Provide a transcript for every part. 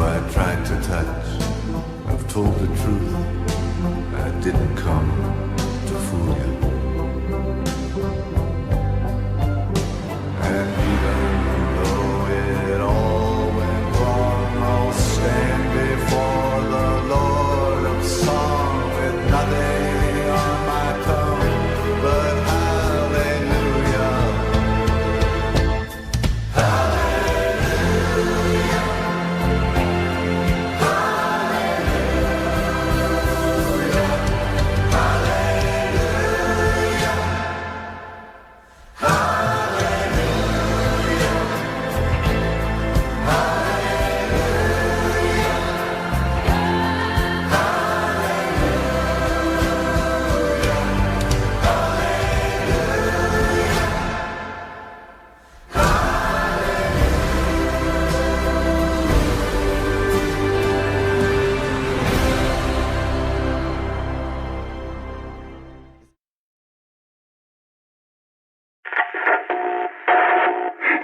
I tried to touch. I've told the truth. I didn't come to fool you. And even though it all went wrong, I'll stand before the Lord of Song with nothing on my tongue but hallelujah. Hallelujah. Hallelujah. Hallelujah.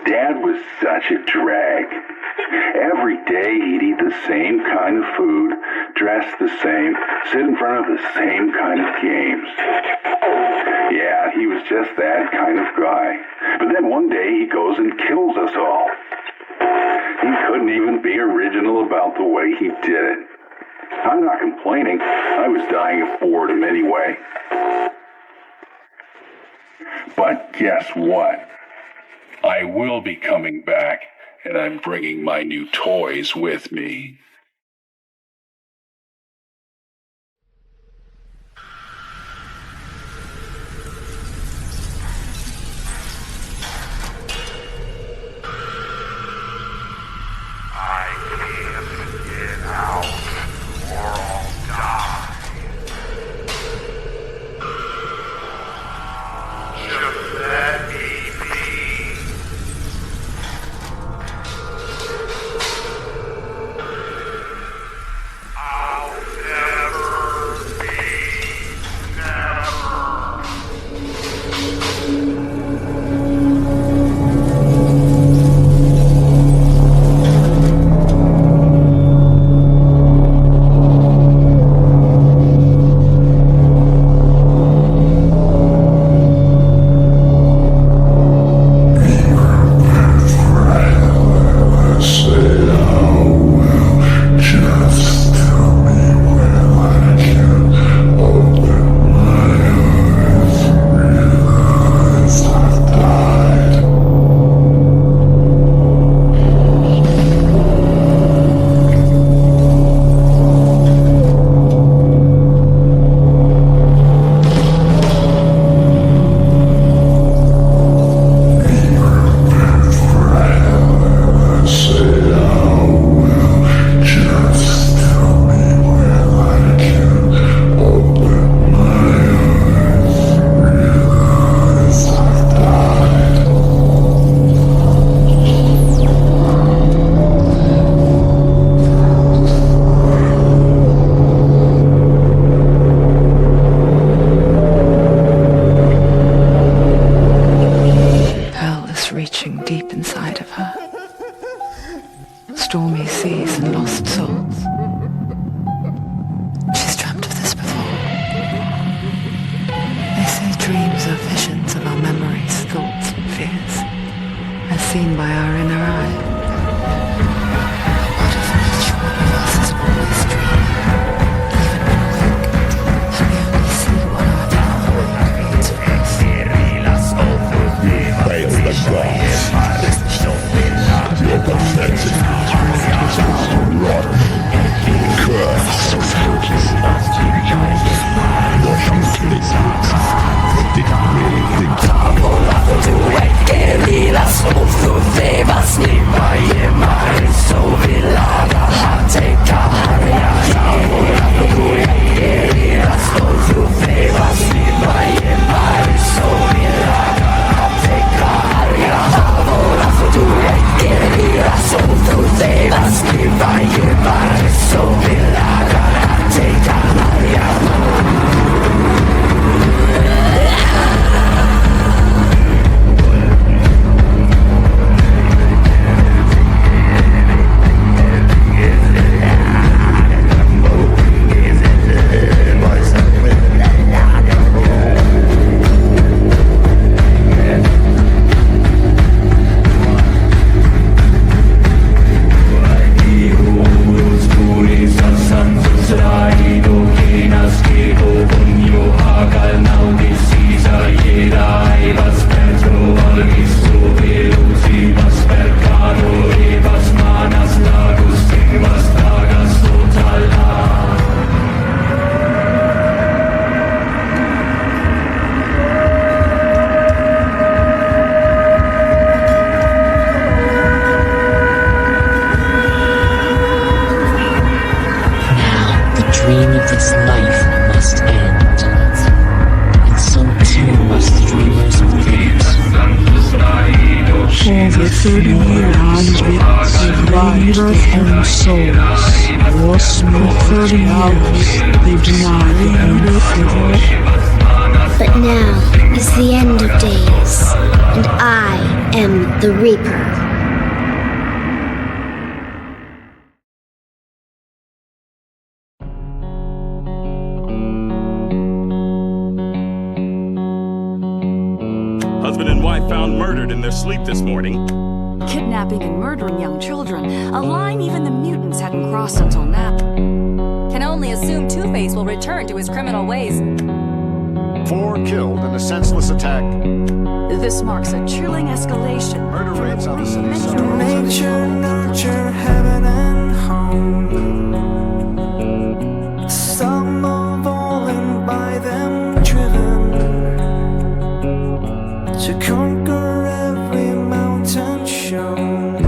Dad was such a drag. Every day he'd eat the same kind of food, dress the same, sit in front of the same kind of games. Yeah, he was just that kind of guy. But then one day he goes and kills us all. He couldn't even be original about the way he did it. I'm not complaining. I was dying of boredom anyway. But guess what? I will be coming back, and I'm bringing my new toys with me. I can't get out, or I'll die. Just let me be. dream of this life must end, and so too must the dreamers of things. Over 30 years, they've laid their own souls. For 30 years, they've denied the end of the But now is the end of days, and I am the Reaper. Husband and wife found murdered in their sleep this morning. Kidnapping and murdering young children, a line even the mutants hadn't crossed until now. Can only assume Two-Face will return to his criminal ways. 4 killed in a senseless attack. This marks a chilling escalation. Murder rates on the city suburbs. Nature, nurture, heaven and home. Some are fallen by them driven to conquer every mountain shown,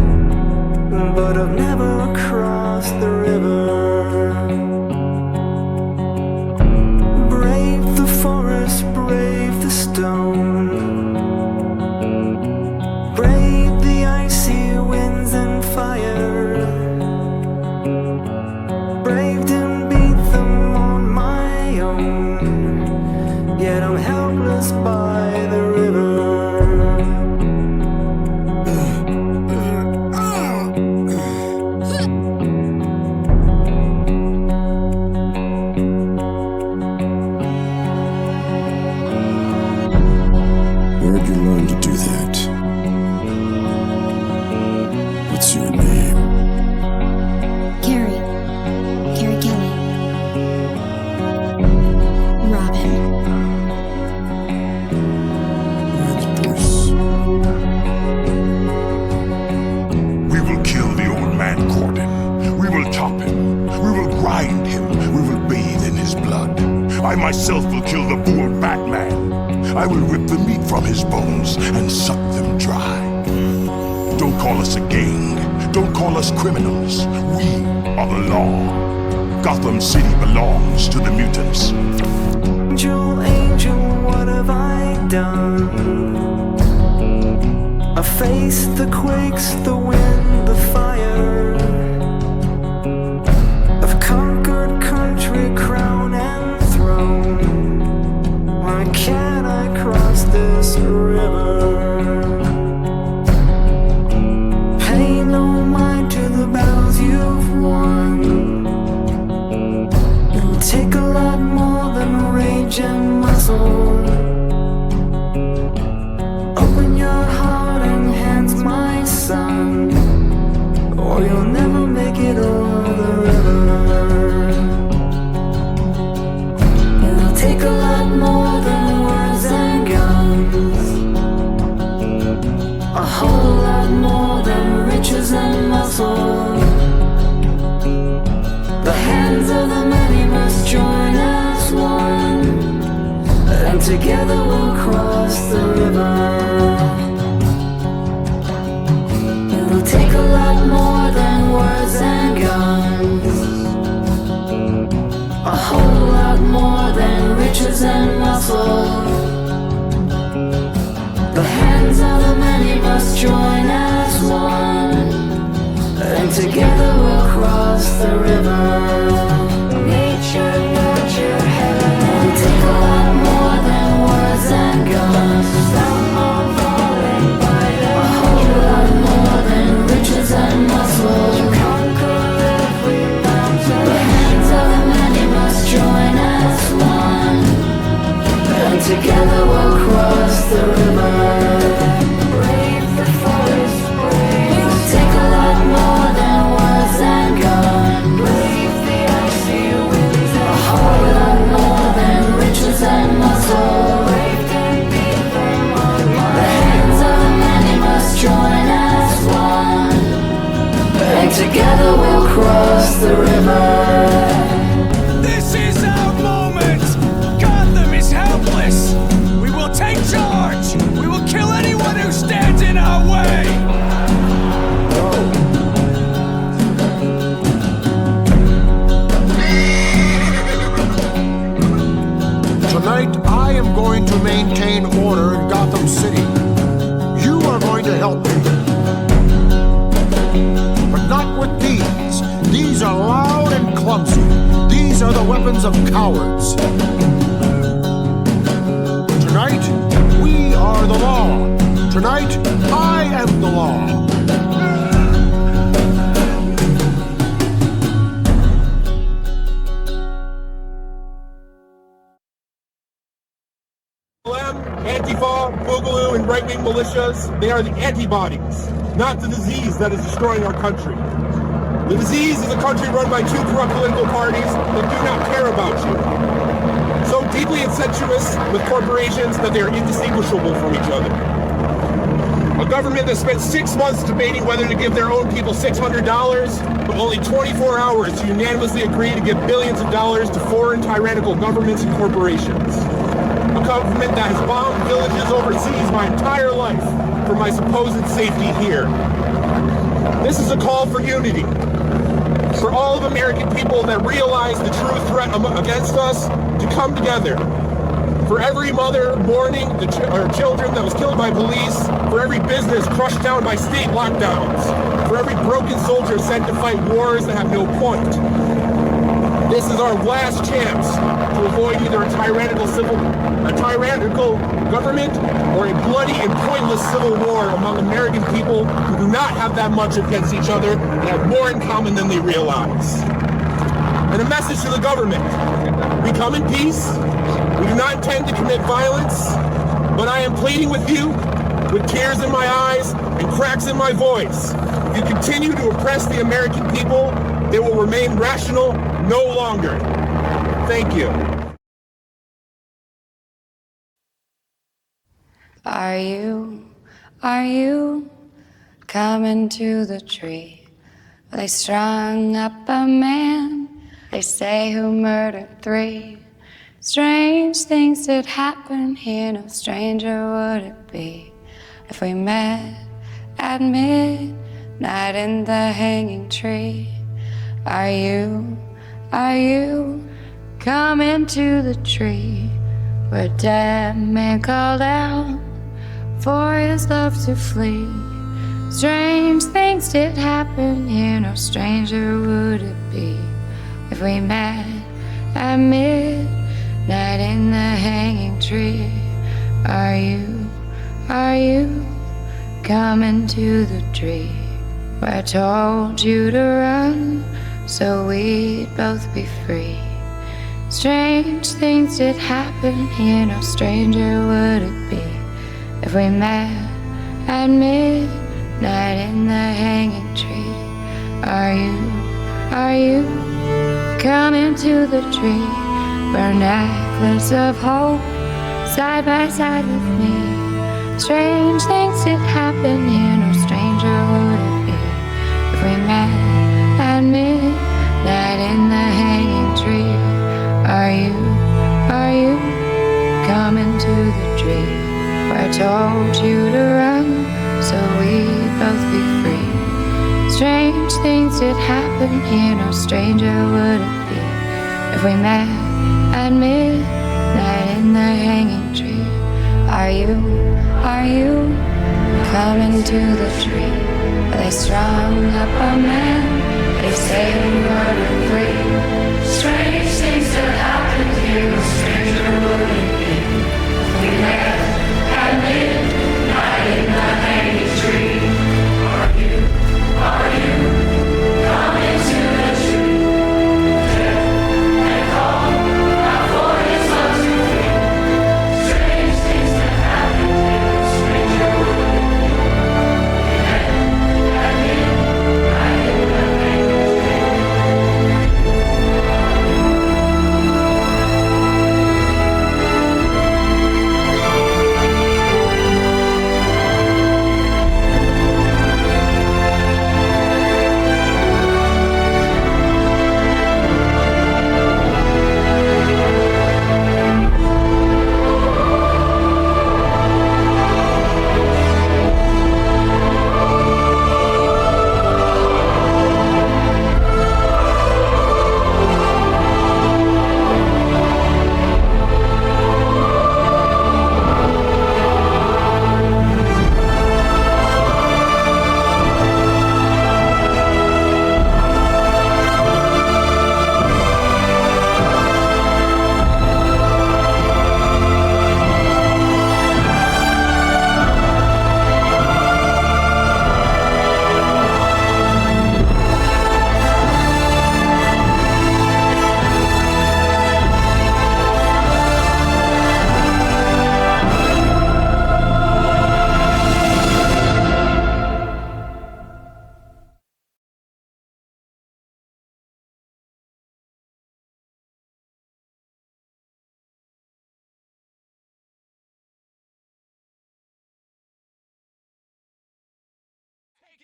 but I've never crossed the river. Brave the forest, brave the stone, brave the icy winds and fire, braved and beat them on my own, yet I'm helpless by the river. Where'd you learn to do that? What's your name? Carrie Kelly. Robin. Mine's Bruce. We will kill the old man Gordon. We will chop him. We will grind him. We will bathe in his blood. I myself will kill the poor Batman. I will rip the meat from his bones and suck them dry. Don't call us a gang. Don't call us criminals. We are the law. Gotham City belongs to the mutants. Angel, angel, what have I done? I faced the quakes, the wind, the fire. I've conquered country, crown and throne. Why can't I cross this river? Pay no mind to the battles you've won. It'll take a lot more than rage and muscle. Open your heart and hands, my son, or you'll never make it over the river. It'll take a lot more than words and guns, a whole lot more than riches and muscle. The hands of the many must join as one, and together we'll cross the river. It'll take a lot more than words and guns, a whole lot more than riches and muscle. The hands of the many must join as one, and together we'll cross the river. Nature, nurture, heaven. It'll take a lot more than words and guns. Some are falling by them. A whole lot more than riches and muscle. To conquer every mountain. The hands of the many must join as one, and together we'll cross the river. Brave the forest, brave. It'll take a lot more than words and guns. Brave the Gotham City. You are going to help me. But not with these. These are loud and clumsy. These are the weapons of cowards. Tonight, we are the law. Tonight, I am the law. Antifa, Boogaloo, and right-wing militias, they are the antibodies, not the disease that is destroying our country. The disease is a country run by two corrupt political parties that do not care about you. So deeply incestuous with corporations that they are indistinguishable from each other. A government that spent 6 months debating whether to give their own people $600, but only 24 hours to unanimously agree to give billions of dollars to foreign tyrannical governments and corporations. A government that has bombed villages overseas my entire life for my supposed safety here. This is a call for unity. For all of American people that realize the true threat against us to come together. For every mother mourning her children that was killed by police. For every business crushed down by state lockdowns. For every broken soldier sent to fight wars that have no point. This is our last chance to avoid either a tyrannical government or a bloody and pointless civil war among American people who do not have that much against each other and have more in common than they realize. And a message to the government. We come in peace. We do not intend to commit violence, but I am pleading with you with tears in my eyes and cracks in my voice. If you continue to oppress the American people, they will remain rational no longer. Thank you. Are you coming to the tree? They strung up a man, they say, who murdered 3. Strange things did happen here, no stranger would it be if we met at midnight in the hanging tree. Are you coming to the tree where a dead man called out for his love to flee? Strange things did happen here, no stranger would it be if we met at midnight in the hanging tree. Are you coming to the tree where I told you to run so we'd both be free? Strange things did happen here, no stranger would it be if we met at midnight in the hanging tree. Are you coming to the tree where a necklace of hope side by side with me? Strange things did happen here, no stranger would it be if we met at midnight in the hanging tree. Are you coming to the tree where I told you to run so we'd both be free? Strange things did happen here, no stranger would it be if we met at midnight in the hanging tree. Are you coming to the tree where they strung up a man, they say he murdered 3? Strange things that happened here, no stranger would it be if we met at midnight in the hanging tree. Are you coming to the tree? Dead and cold, not for his love to feel. Strange things that happened here, no stranger would it be if we met at midnight in the hanging tree.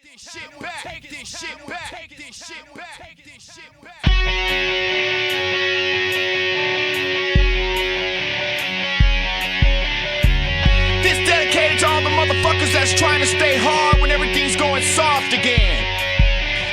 This dedicated to all the motherfuckers that's trying to stay hard when everything's going soft again.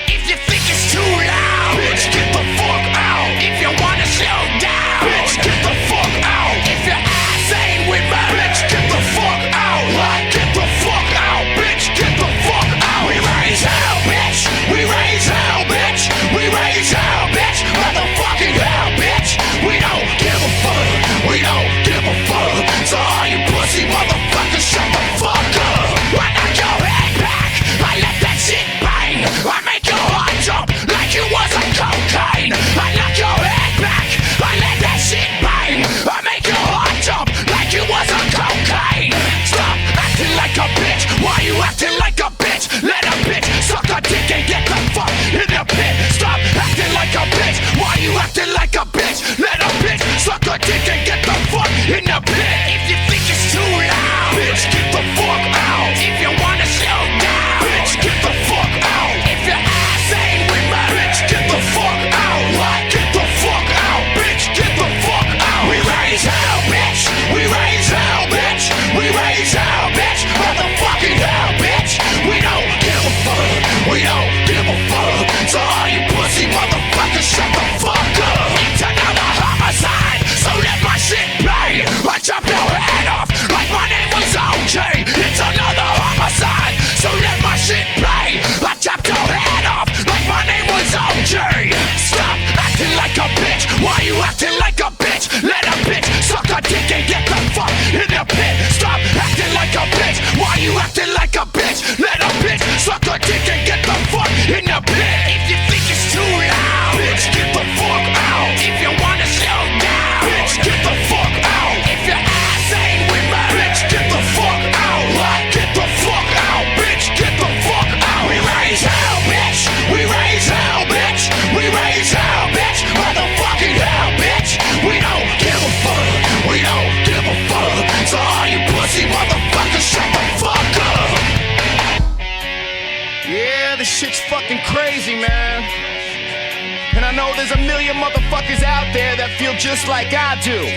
If you think it's too loud, bitch, get the fuck out. If you wanna slow down, bitch, get the fuck out. If your ass ain't with me, bitch, get the fuck out. Get the fuck out, bitch, get the fuck out. We raise hell, bitch. We raise hell, bitch. We raise hell, bitch. Motherfucking hell, bitch. We don't give a fuck. We don't give a fuck. So all you pussy motherfuckers, shut the fuck up. I knock your head back. I let that shit bang. I make your heart jump like it was a cocaine. I knock your head back. I let that shit bang. I make your heart jump like it was a cocaine. Stop acting like a bitch. Why you acting like a bitch? Let a bitch suck a dick and get the fuck in the pit. Stop acting like a bitch. Why you acting like a bitch? Let a bitch suck a dick and get the fuck in the pit. If you think it's too loud, bitch, get the fuck out. If you wanna slow down, bitch, get the fuck out. If your ass ain't with me, bitch, get the fuck out. Get the fuck out, bitch, get the fuck out. We raise hell, bitch. We raise hell, bitch. We raise hell, bitch. Motherfucking hell, bitch. We don't give a fuck. We don't give a fuck. So all you pussy motherfuckers, shut the fuck up. It's another homicide, so let my shit play. I chop your head off like my name was OJ. It's another homicide, so let my shit play. I chopped your head off like my name was OJ. Stop acting like a bitch. Why you acting like a bitch? Let a bitch suck a dick and get the fuck in the pit. Stop acting like a bitch. Why you acting like a bitch? Let a bitch suck a dick and get the fuck in the pit. If you think it's too loud, bitch, get the fuck out. If you wanna slow down, bitch, get the fuck out. If your ass ain't with me, bitch, get the fuck out. Get the fuck out, bitch, get the fuck out. We raise hell, bitch. We raise hell, bitch. We raise hell, bitch. Motherfucking hell, bitch. We don't give a fuck. We don't give a fuck. So all you pussy motherfuckers, shut the fuck up. Yeah, this shit's fucking crazy, man. And I know there's a million motherfuckers out there that feel just like I do.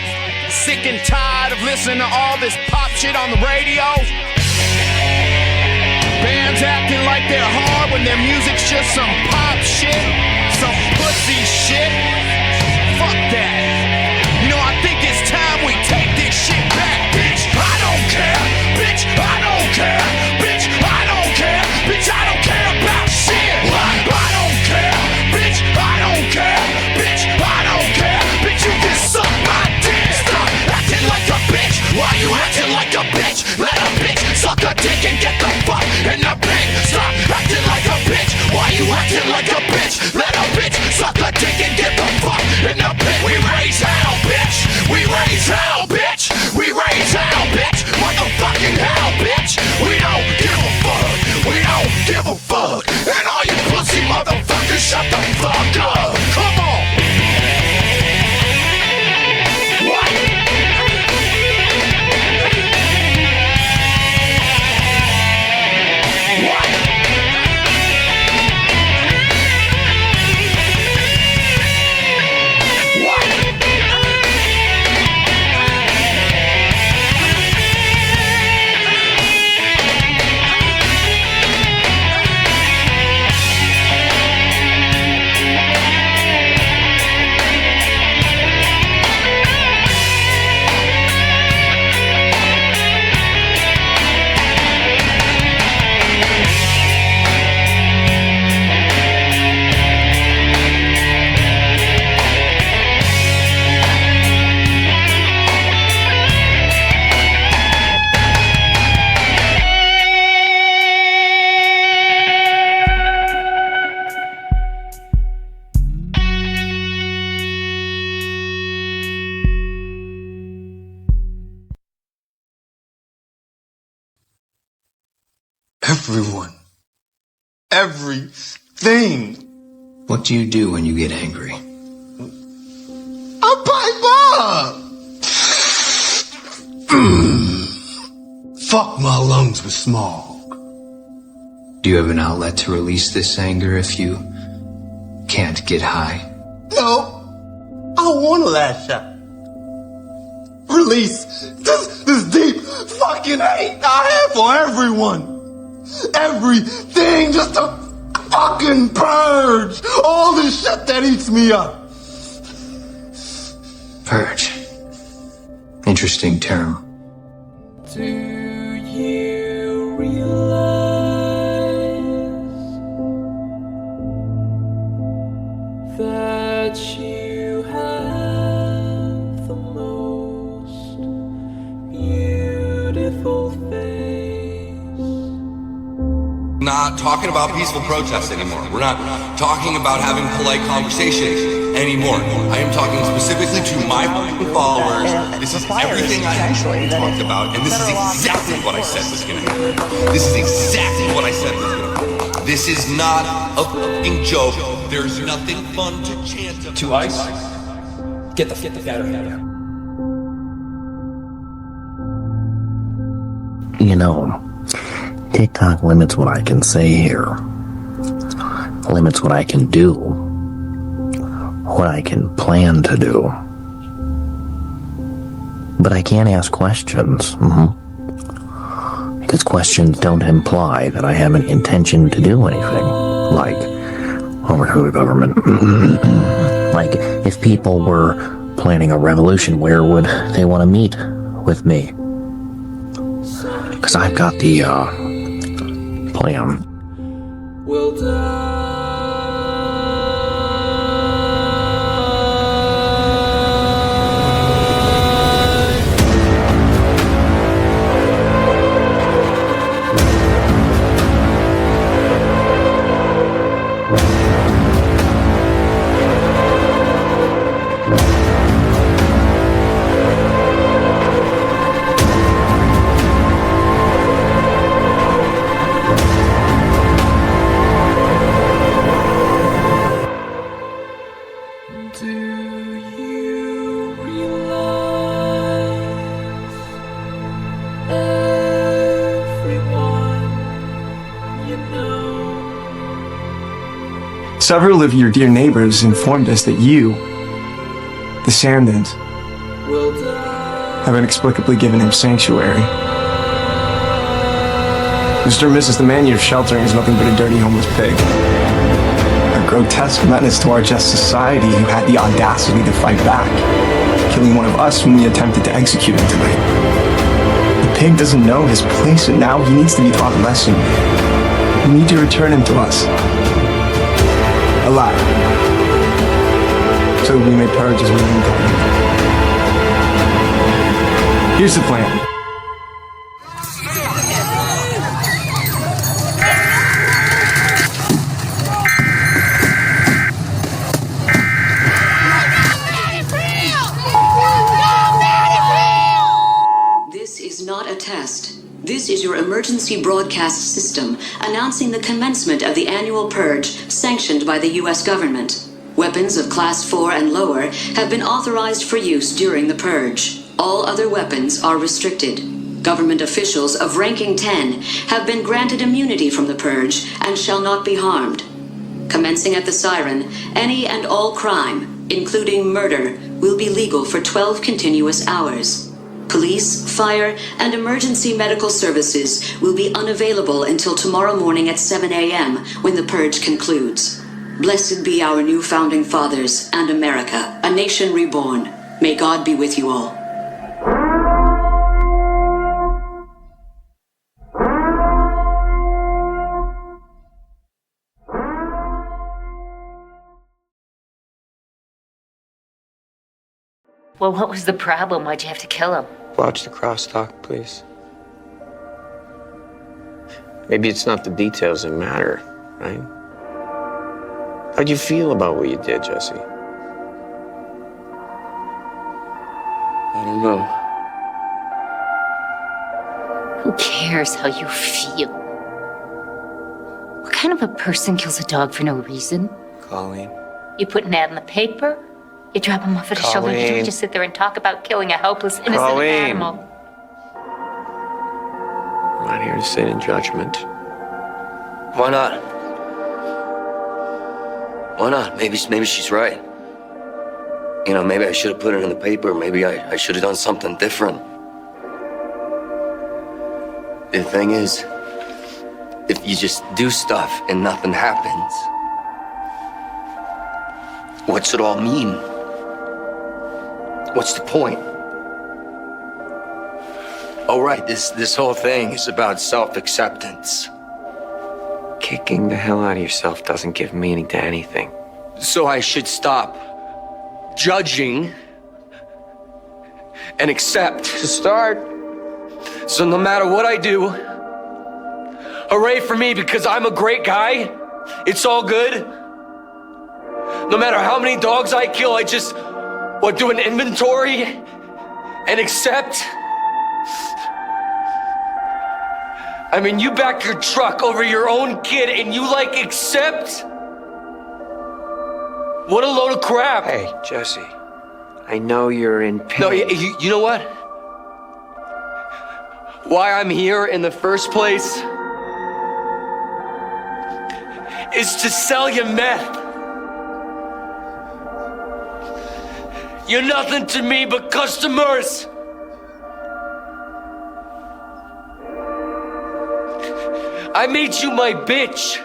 Sick and tired of listening to all this pop shit on the radio. Bands acting like they're hard when their music's just some pop shit, some pussy shit. Fuck that. You know, I think it's time we take this shit back, bitch. I don't care, bitch. I don't care, bitch. I don't care, bitch. I don't care about shit. I don't care, bitch. I don't care, bitch. I don't care, bitch. You can suck my dick. Stop acting like a bitch. Why you acting like a bitch? Let a bitch suck a dick and get the fuck in the pit. Stop acting like a bitch. Why you acting like a bitch? Let a bitch suck a dick and get the fuck in the pit. We raise hell, bitch. We raise hell, bitch. We raise hell, bitch. Motherfucking hell, bitch. We don't give a fuck. We don't give a fuck. And all you pussy motherfuckers, shut the fuck up. Come on. What? Everyone. Everything. What do you do when you get angry? I pipe up! Fuck my lungs with smog. Do you have an outlet to release this anger if you can't get high? No. I want to lash out. Release this deep fucking hate I have for everyone. Everything just to fucking purge all this shit that eats me up. Purge. Interesting term. Do you realize that you have the most beautiful face? Not talking about peaceful protests anymore. We're not talking about having polite conversations anymore. I am talking specifically to my followers. This is everything I talked about, and this is exactly what I said was going to happen. This is exactly what I said was going to happen. This is not a fucking joke. There's nothing fun to chant about. To ice. Get the fuck out of here. You know, TikTok limits what I can say here. Limits what I can do. What I can plan to do. But I can't ask questions. Because questions don't imply that I have an intention to do anything. Like, overthrow the government. Like, if people were planning a revolution, where would they want to meet with me? Because I've got the, plan. Will die. Several of your dear neighbors informed us that you, the Sandins, have inexplicably given him sanctuary. Mr. and Mrs. The man you're sheltering is nothing but a dirty homeless pig. A grotesque menace to our just society who had the audacity to fight back, killing one of us when we attempted to execute him tonight. The pig doesn't know his place, and now he needs to be taught a lesson. We need to return him to us. Alive. So we may purge his willing government. Here's the plan. This is not a test. This is your emergency broadcast system announcing the commencement of the annual purge sanctioned by the U.S. government. Weapons of Class 4 and lower have been authorized for use during the purge. All other weapons are restricted. Government officials of ranking 10 have been granted immunity from the purge and shall not be harmed. Commencing at the siren, any and all crime, including murder, will be legal for 12 continuous hours. Police, fire, and emergency medical services will be unavailable until tomorrow morning at 7 a.m. when the purge concludes. Blessed be our new founding fathers and America, a nation reborn. May God be with you all. Well, what was the problem? Why'd you have to kill him? Watch the crosstalk, please. Maybe it's not the details that matter, right? How'd you feel about what you did, Jesse? I don't know. Who cares how you feel? What kind of a person kills a dog for no reason? Colleen. You put an ad in the paper? You drop him off at a shelter? You don't just sit there and talk about killing a helpless, innocent animal. I'm not here to sit in judgment. Why not? Why not? Maybe she's right. You know, maybe I should have put it in the paper. Maybe I should have done something different. The thing is, if you just do stuff and nothing happens, what's it all mean? What's the point? Oh, right, this whole thing is about self-acceptance. Kicking the hell out of yourself doesn't give meaning to anything. So I should stop judging and accept. To start. So no matter what I do, hooray for me because I'm a great guy. It's all good. No matter how many dogs I kill, I just, do an inventory and accept. I mean, you back your truck over your own kid and you accept? What a load of crap. Hey, Jesse, I know you're in pain. No, you know what? Why I'm here in the first place is to sell you meth. You're nothing to me but customers. I made you my bitch.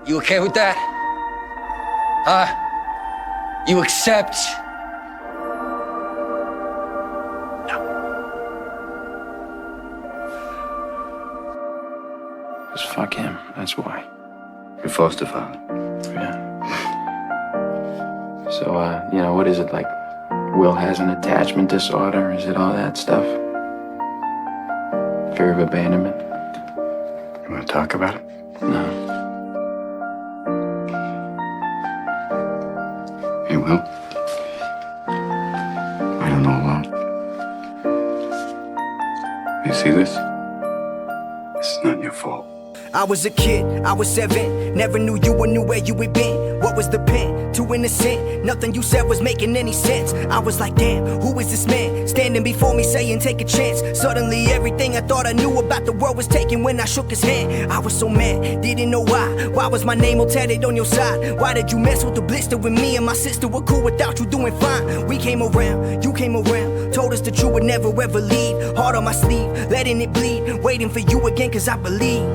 You okay with that? Huh? You accept? Just fuck him, that's why. Your foster father? Yeah. So, what is it, like Will has an attachment disorder? Is it all that stuff? Fear of abandonment? You want to talk about it? No. Hey, Will. I don't know a lot. You see this? This is not your fault. I was a kid, I was 7. Never knew you or knew where you had been. What was the pen? Too innocent. Nothing you said was making any sense. I was like, damn, who is this man? Standing before me saying, take a chance. Suddenly everything I thought I knew about the world was taken when I shook his hand. I was so mad, didn't know why. Why was my name all tatted on your side? Why did you mess with the blister when me and my sister were cool without you doing fine? We came around, you came around. Told us that you would never ever leave. Heart on my sleeve, letting it bleed. Waiting for you again cause I believe.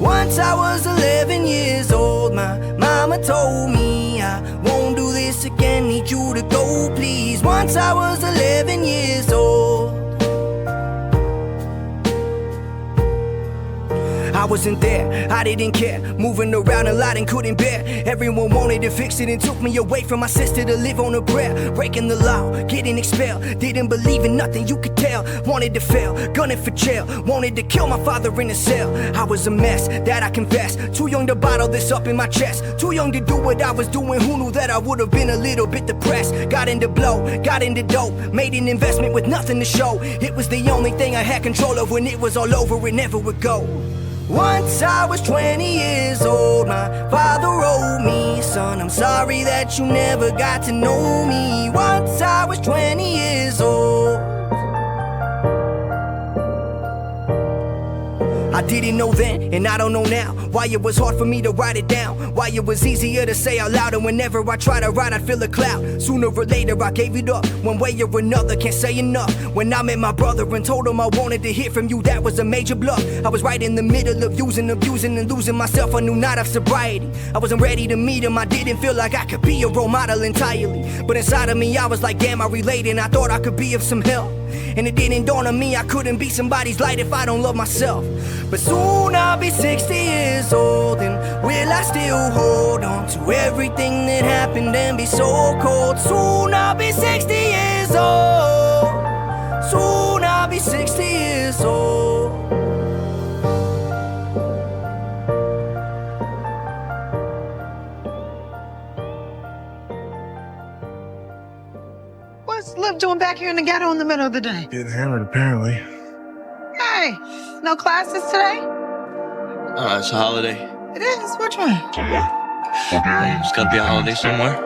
Once I was 11 years old, my mama told me I won't do this again, need you to go please. Once I was 11 years old. I wasn't there, I didn't care. Moving around a lot and couldn't bear. Everyone wanted to fix it and took me away from my sister to live on a prayer. Breaking the law, getting expelled. Didn't believe in nothing, you could tell. Wanted to fail, gunning for jail. Wanted to kill my father in a cell. I was a mess, that I confess. Too young to bottle this up in my chest. Too young to do what I was doing. Who knew that I would have been a little bit depressed? Got into blow, got into dope. Made an investment with nothing to show. It was the only thing I had control of. When it was all over, it never would go. Once I was 20 years old, my father wrote me, son, I'm sorry that you never got to know me. Once I was 20 years old. I didn't know then, and I don't know now, why it was hard for me to write it down. Why it was easier to say out loud, and whenever I tried to write, I'd feel a cloud. Sooner or later, I gave it up, one way or another, can't say enough. When I met my brother and told him I wanted to hear from you, that was a major bluff. I was right in the middle of using, abusing, and losing myself. I knew not of sobriety. I wasn't ready to meet him, I didn't feel like I could be a role model entirely. But inside of me, I was like, damn, I relate, and I thought I could be of some help. And it didn't dawn on me I couldn't be somebody's light if I don't love myself. But soon I'll be 60 years old, and will I still hold on to everything that happened and be so cold? Soon I'll be 60 years old. Soon I'll be 60 years old. What's Lip doing back here in the ghetto in the middle of the day? Getting hammered, apparently. Hey, no classes today? It's a holiday. It is? Which one? It's gotta be a holiday somewhere.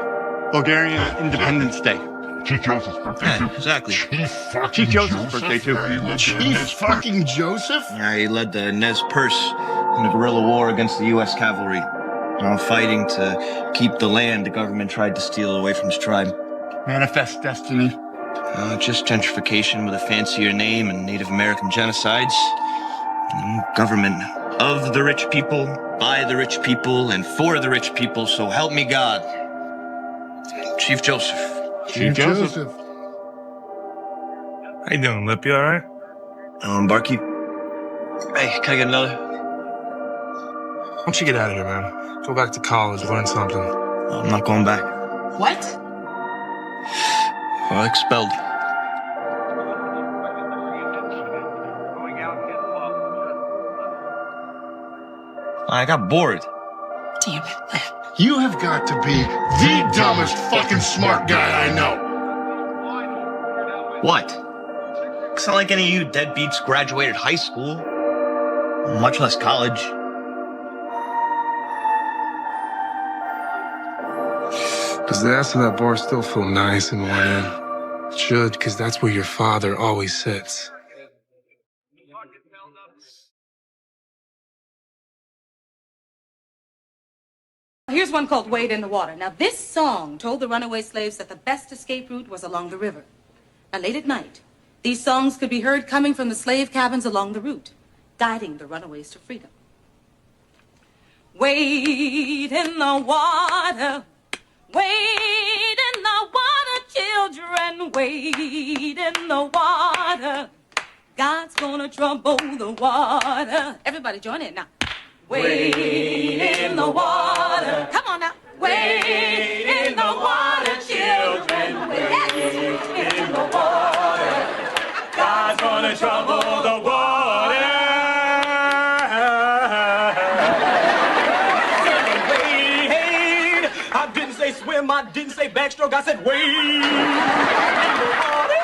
Bulgarian Independence Day. Chief Joseph's birthday. Yeah, exactly. Chief Joseph's birthday, too. Chief fucking Joseph? Yeah, he led the Nez Perce in a guerrilla war against the U.S. cavalry. Fighting to keep the land the government tried to steal away from his tribe. Manifest destiny. Just gentrification with a fancier name and Native American genocides. Government of the rich people, by the rich people, and for the rich people, so help me God. Chief Joseph. Chief Joseph. How you doing, Lip? You all right? Barkeep. Hey, can I get another? Why don't you get out of here, man? Go back to college, learn something. I'm not going back. What? Well, expelled. I got bored. Damn it. You have got to be the dumbest fucking smart guy I know. What? It's not like any of you deadbeats graduated high school, much less college. Does the ass of that bar still feel nice and worn in? It should, because that's where your father always sits. Here's one called Wade in the Water. Now, this song told the runaway slaves that the best escape route was along the river. Now, late at night, these songs could be heard coming from the slave cabins along the route, guiding the runaways to freedom. Wade in the water, wade in the water, children, wade in the water. God's gonna trouble the water. Everybody join in now. Wade in the water. Come on now. Wade in the water, children. Wade in the water. God's gonna trouble the water. Wade. I didn't say swim, I didn't say backstroke, I said wade in the water.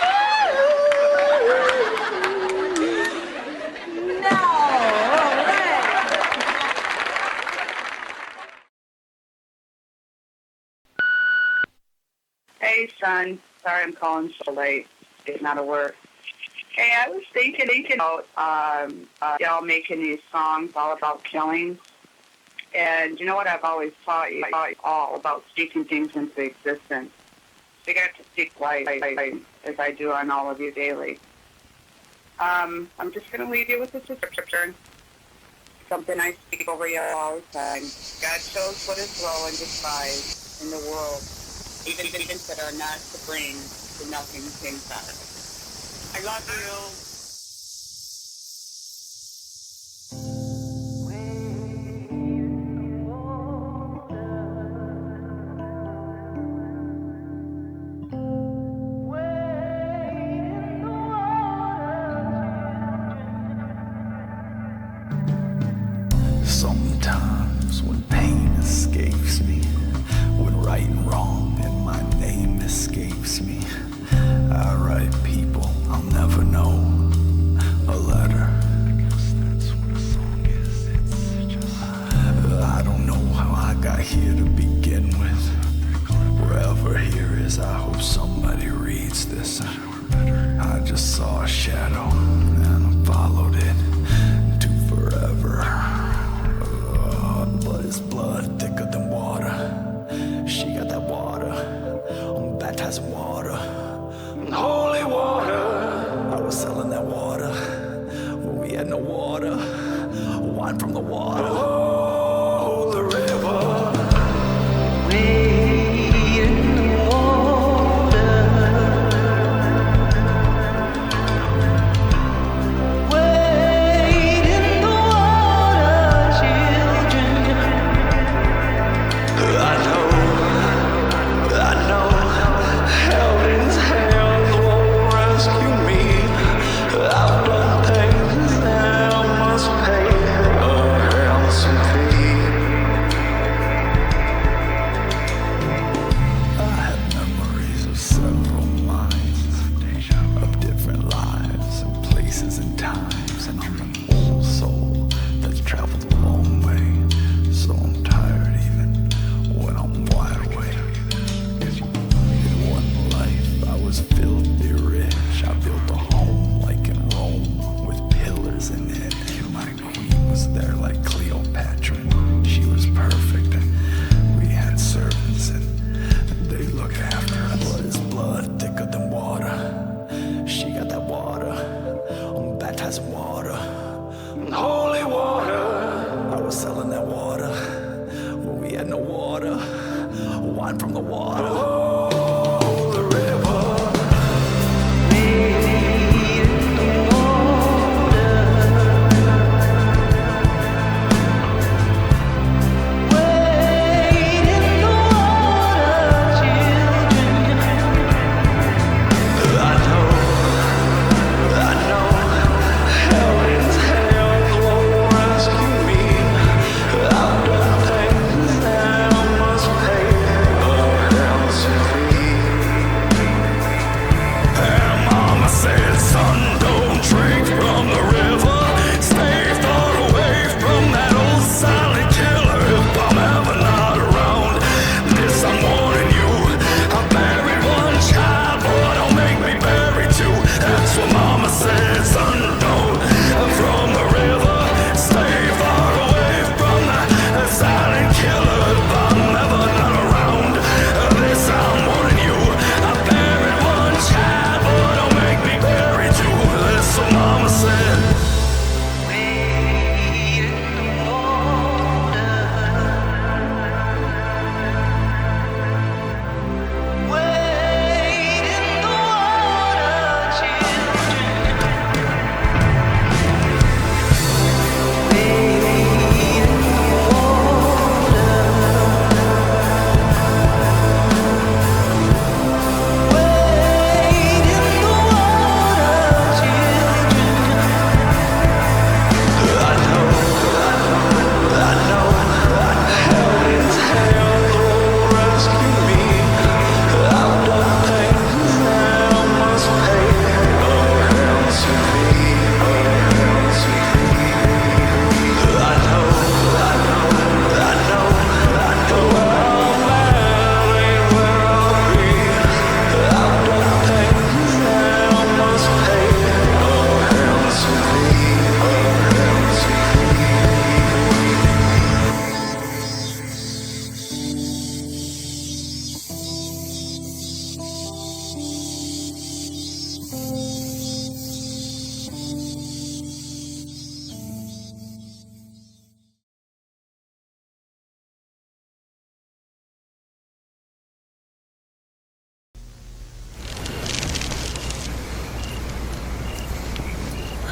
Hey, son. Sorry I'm calling so late. Getting out of work. Hey, I was thinking about y'all making these songs all about killing. And you know what I've always taught you all about speaking things into existence. You got to speak life as I do on all of you daily. I'm just going to leave you with this description. Something I speak over you all the time. God shows what is low and despised in the world. Even things that are not to bring to nothing things out of it. I love you. Sometimes when pain escapes me, when right and wrong and my name escapes me, I write people I'll never know a letter. That's what a song is. I don't know how I got here to begin with. Wherever here is, I hope somebody reads this. I just saw a shadow and I followed it to forever. But it's blood thicker than water. She got that water. I'm baptizing water. Holy water. I was selling that water when we had no water. Wine from the water. Oh, the river. Wade in the water. Wade in the water, children. I know, heaven's hands won't rescue me. I've done things that I must pay. Hell's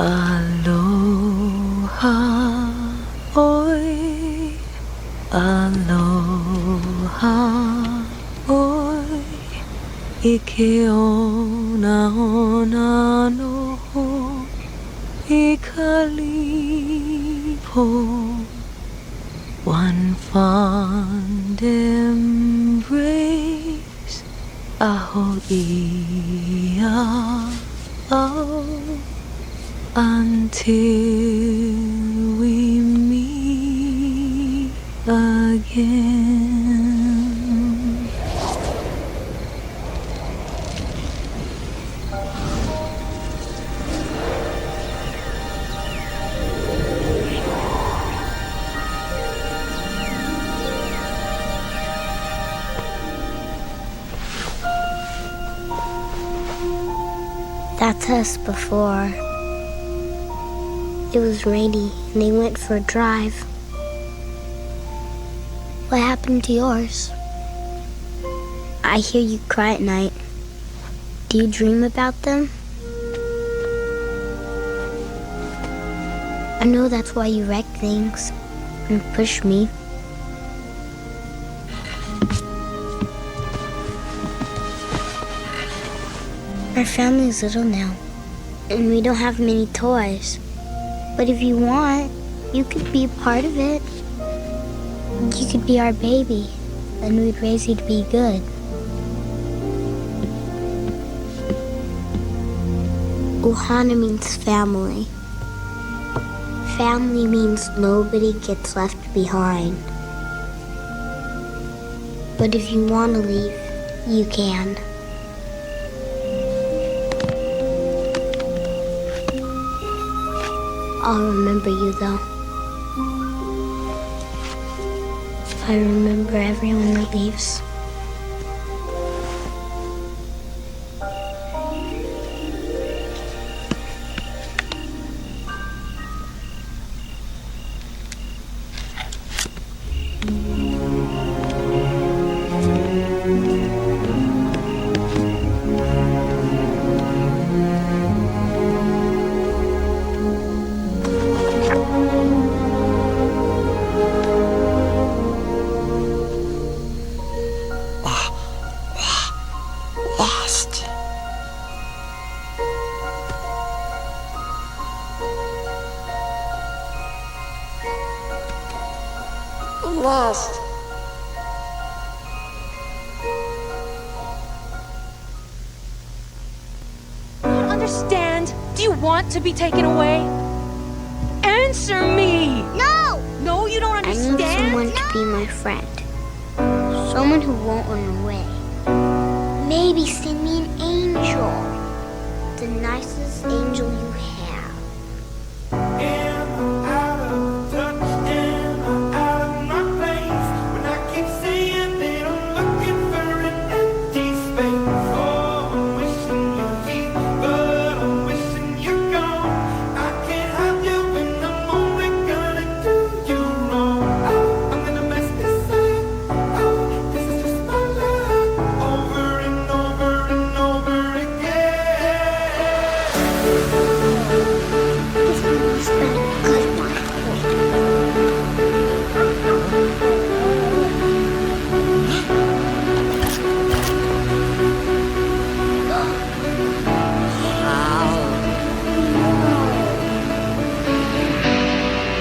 Aloha, oi. Aloha, oi. Ike ona ona noho. Ikalipo. One fond embrace. Aho'ia. Oh, until we meet again. That's us before. It was rainy and they went for a drive. What happened to yours? I hear you cry at night. Do you dream about them? I know that's why you wreck things and push me. Our family's little now, and we don't have many toys. But if you want, you could be a part of it. You could be our baby, and we'd raise you to be good. Ohana means family. Family means nobody gets left behind. But if you want to leave, you can. I'll remember you, though. I remember everyone that leaves. Lost. I don't understand. Do you want to be taken away? Answer me! No! No, you don't understand? I need someone to be my friend. Someone who won't run away. Maybe send me an angel. The nicest angel you have.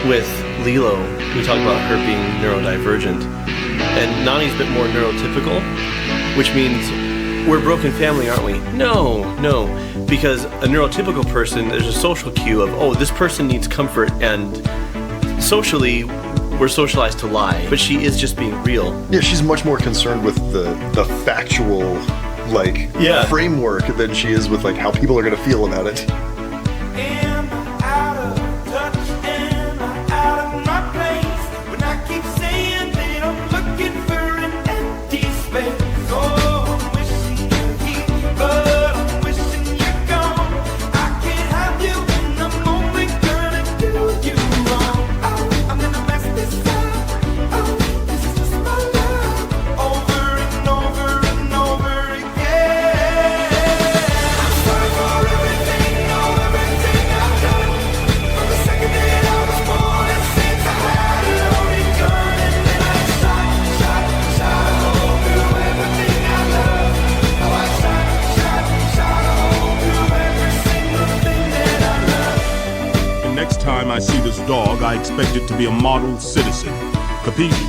With Lilo, we talked about her being neurodivergent, and Nani's a bit more neurotypical, which means we're a broken family, aren't we? No, because a neurotypical person, there's a social cue of, oh, this person needs comfort, and socially, we're socialized to lie, but she is just being real. Yeah, she's much more concerned with the factual, framework than she is with, how people are going to feel about it. time I see this dog, I expect it to be a model citizen. Capisci?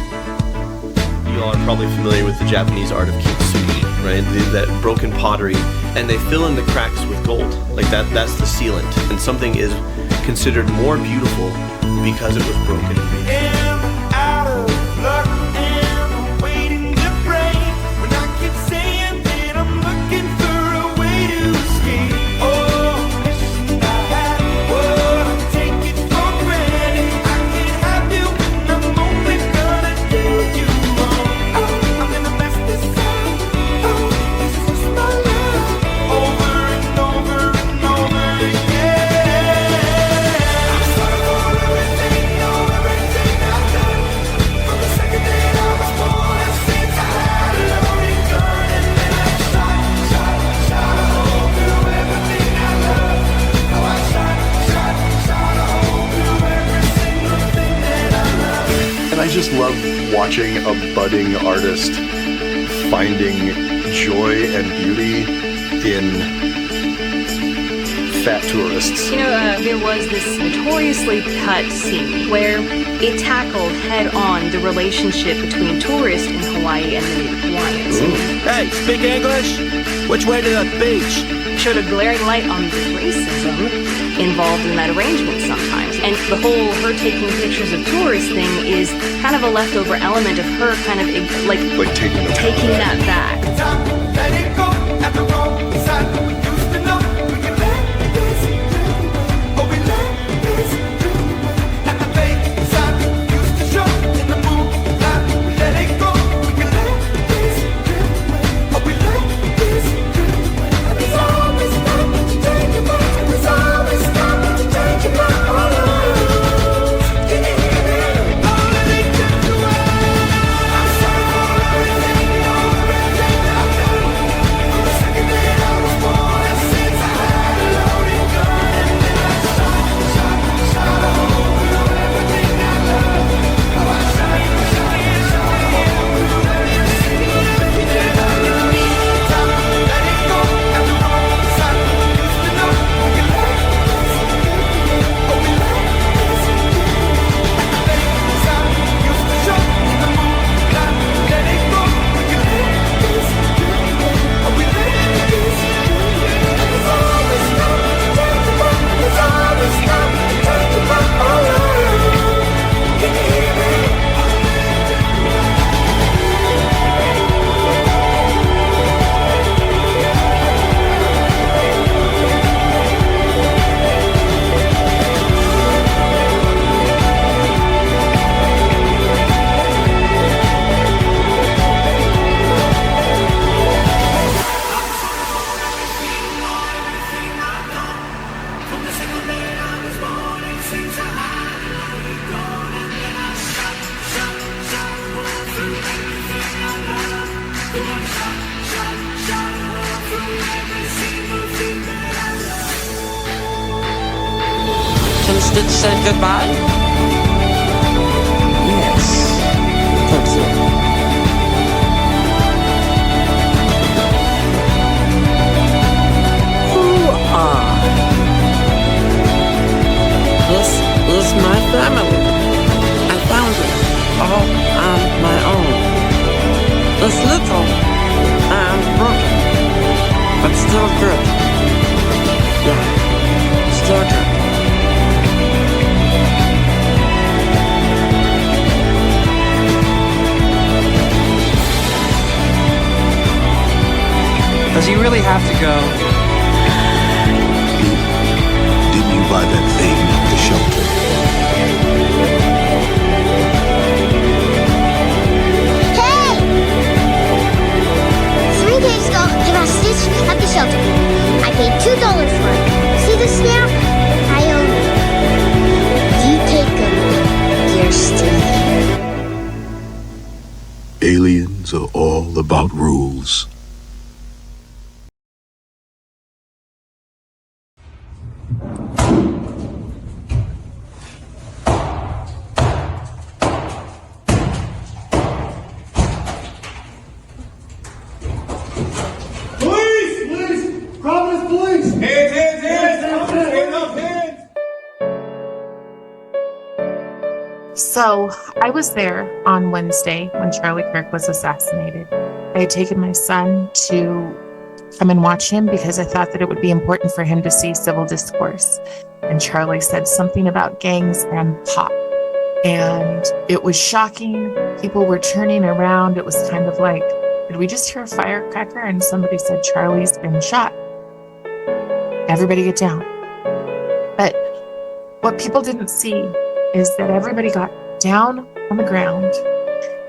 You all are probably familiar with the Japanese art of kintsugi, right? That broken pottery, and they fill in the cracks with gold. Like that's the sealant. And something is considered more beautiful because it was broken. Out of luck and I'm waiting to break. When I keep saying that I'm looking for a way to escape. Oh, wishing I had what I take it for granted. I can't have you when I'm only gonna do you wrong. Oh, I'm gonna mess this up. Oh, this is just my love. Over and over and over again. I'm sorry for everything, everything I've done. From the second that I was born, and since I had a loaded gun, and then I shot a hole through everything I love. How I shot a hole through every single thing that I love. And I just love watching a budding artist finding joy and beauty in fat tourists. You know, there was this notoriously cut scene where it tackled head-on the relationship between tourists in Hawaii and the Native Hawaiians. Hey, speak English? Which way to the beach? Showed a glaring light on the racism involved in that arrangement sometimes. And the whole her taking pictures of tourists thing is kind of a leftover element of her kind of like taking that back. Let it go at the wrong side. We used to know we could let this drift away. Oh, we let this drift away. At the bayside, used to show in the moonlight. We let it go. We could let this drift away. Oh, we let this drift away. And there's always nothing to change your mind. And there's always nothing to change your mind. Oh, can you hear me? Oh, let it drift away. I'm sorry for everything, everything I've done. From the second that I was born, and since I had a loaded gun, and then I shot a hole through everything I love. How I shot a hole through every single thing that I love. Let it go at the wrong side. Used to know we could let this drift away. Oh, we let this drift away. At the bayside, used to show in the moonlight. Let it go, we could let this drift away. Oh, we let this drift away. And there's always nothing to change your mind. There's always nothing to change your mind. Oh, can you hear me? Kingston said goodbye? Yes, thank you. Who are? This is my family. I found it all on my own. It's little and broken, but still good. Yeah, still good. Does he really have to go? Didn't you buy that thing at the shelter? Hey! 3 days ago, I got a stitch at the shelter. I paid $2 for it. See this now? I own it. You take good look. You're still here. Aliens are all about rules. So I was there on Wednesday when Charlie Kirk was assassinated. I had taken my son to come and watch him because I thought that it would be important for him to see civil discourse. And Charlie said something about gangs and pop. And it was shocking. People were turning around. It was kind of like, did we just hear a firecracker? And somebody said, Charlie's been shot. Everybody get down. But what people didn't see is that everybody got down on the ground.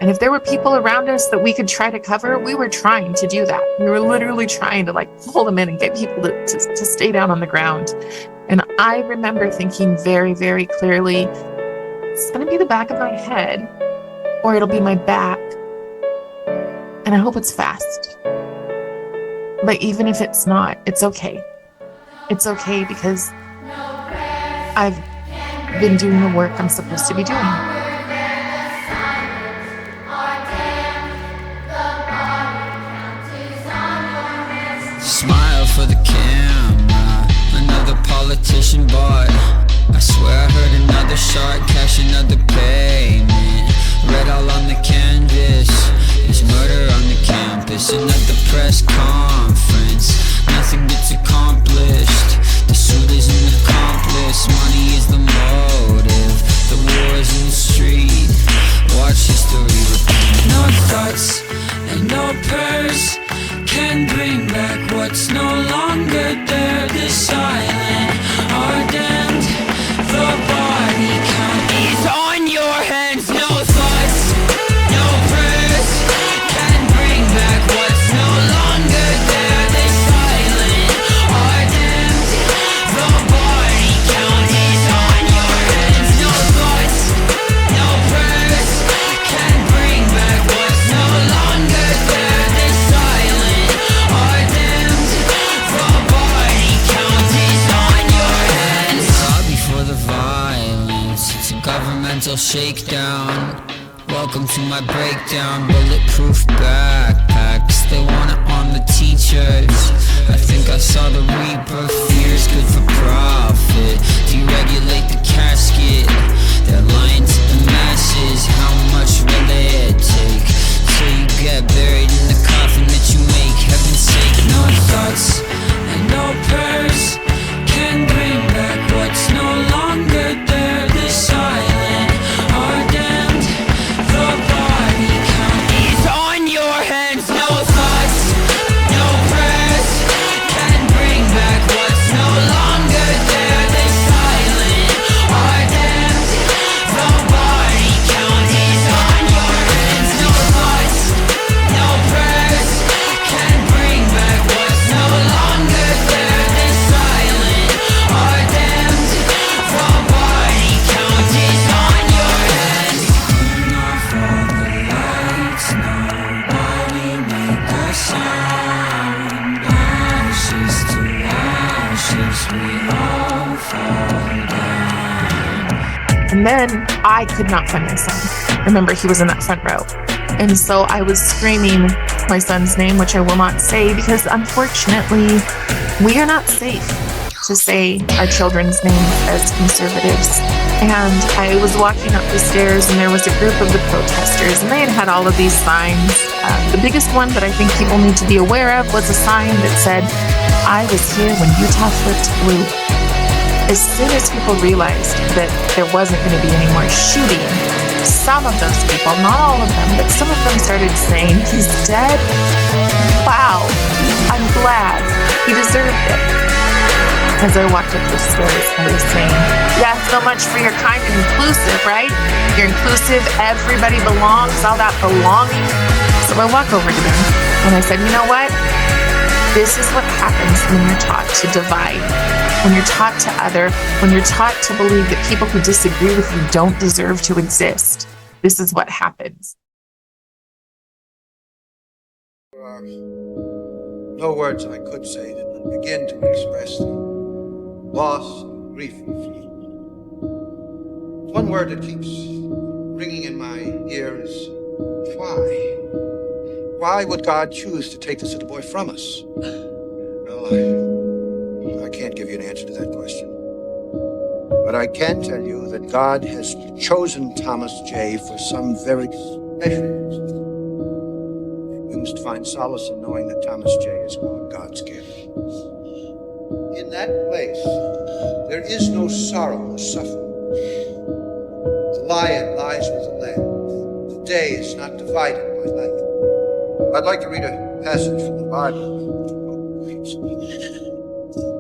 And if there were people around us that we could try to cover, we were trying to do that. We were literally trying to pull them in and get people to stay down on the ground. And I remember thinking very, very clearly, it's going to be the back of my head or it'll be my back. And I hope it's fast. But even if it's not, it's okay. It's okay because I've been doing the work I'm supposed to be doing. Smile for the camera, another politician bought. I swear I heard another shot, cash another payment. Red all on the canvas, there's murder on the campus. Another press conference, nothing gets accomplished. The suit is an accomplice, money is the motive. The war is in the street, watch history repeat. No thoughts and no prayers can bring back what's no longer there. The silent are damned, the body count is on your hands. No thoughts, no prayers can bring back what's no longer there. The silent are damned, the body count is on your hands. No thoughts, no prayers can bring back what's no longer there. The silent are damned, the body count is on your hands. Lobby for the violence, it's a governmental shakedown. Welcome to my breakdown, bulletproof backpacks. They want it on the teachers. I think I saw the reaper, fears good for profit. Deregulate the casket, they're lying to the masses. How much will it take till you get buried in the coffin that you make? Heaven's sake, no thoughts and no prayers can bring back what's no longer there. The silent are damned, the body count is on your hands. No thoughts, no prayers can bring back what's no longer there. The silent are damned, the body count is on your hands. No thoughts, no prayers can bring back what's no longer there. The silent are damned, the body count is on your hands. Turn off all the lights, nobody make a sound. Ashes to ashes, we all fall down. And then I could not find my son. Remember, he was in that front row. And so I was screaming my son's name, which I will not say because unfortunately, we are not safe to say our children's names as conservatives. And I was walking up the stairs and there was a group of the protesters and they had all of these signs. The biggest one that I think people need to be aware of was a sign that said, I was here when Utah flipped blue. As soon as people realized that there wasn't going to be any more shooting, some of those people, not all of them, but some of them started saying, he's dead? Wow, I'm glad. He deserved it. As I walked up the stairs, I was saying, yeah, so much for your kind and inclusive, right? You're inclusive, everybody belongs, all that belonging. So I walk over to them and I said, you know what? This is what happens when you're taught to divide, when you're taught to other, when you're taught to believe that people who disagree with you don't deserve to exist. This is what happens. There are no words I could say that would begin to express the loss and grief we feel. One word that keeps ringing in my ears: why? Why would God choose to take this little boy from us? Well, I can't give you an answer to that question. But I can tell you that God has chosen Thomas J. for some very special reason. We must find solace in knowing that Thomas J. is God's gift. In that place, there is no sorrow or suffering. The lion lies with the lamb. The day is not divided by night. I'd like to read a passage from the Bible.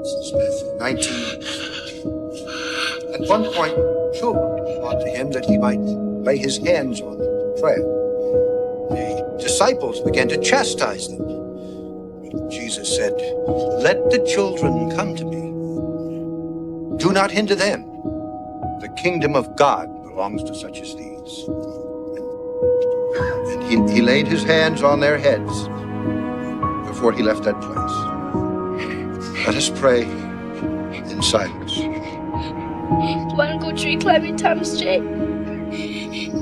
This is Matthew 19. At one point, children brought to him that he might lay his hands on them to pray. The disciples began to chastise them. Jesus said, "Let the children come to me. Do not hinder them. The kingdom of God belongs to such as these." And he laid his hands on their heads before he left that place. Let us pray in silence. Want to go tree climbing, Thomas J?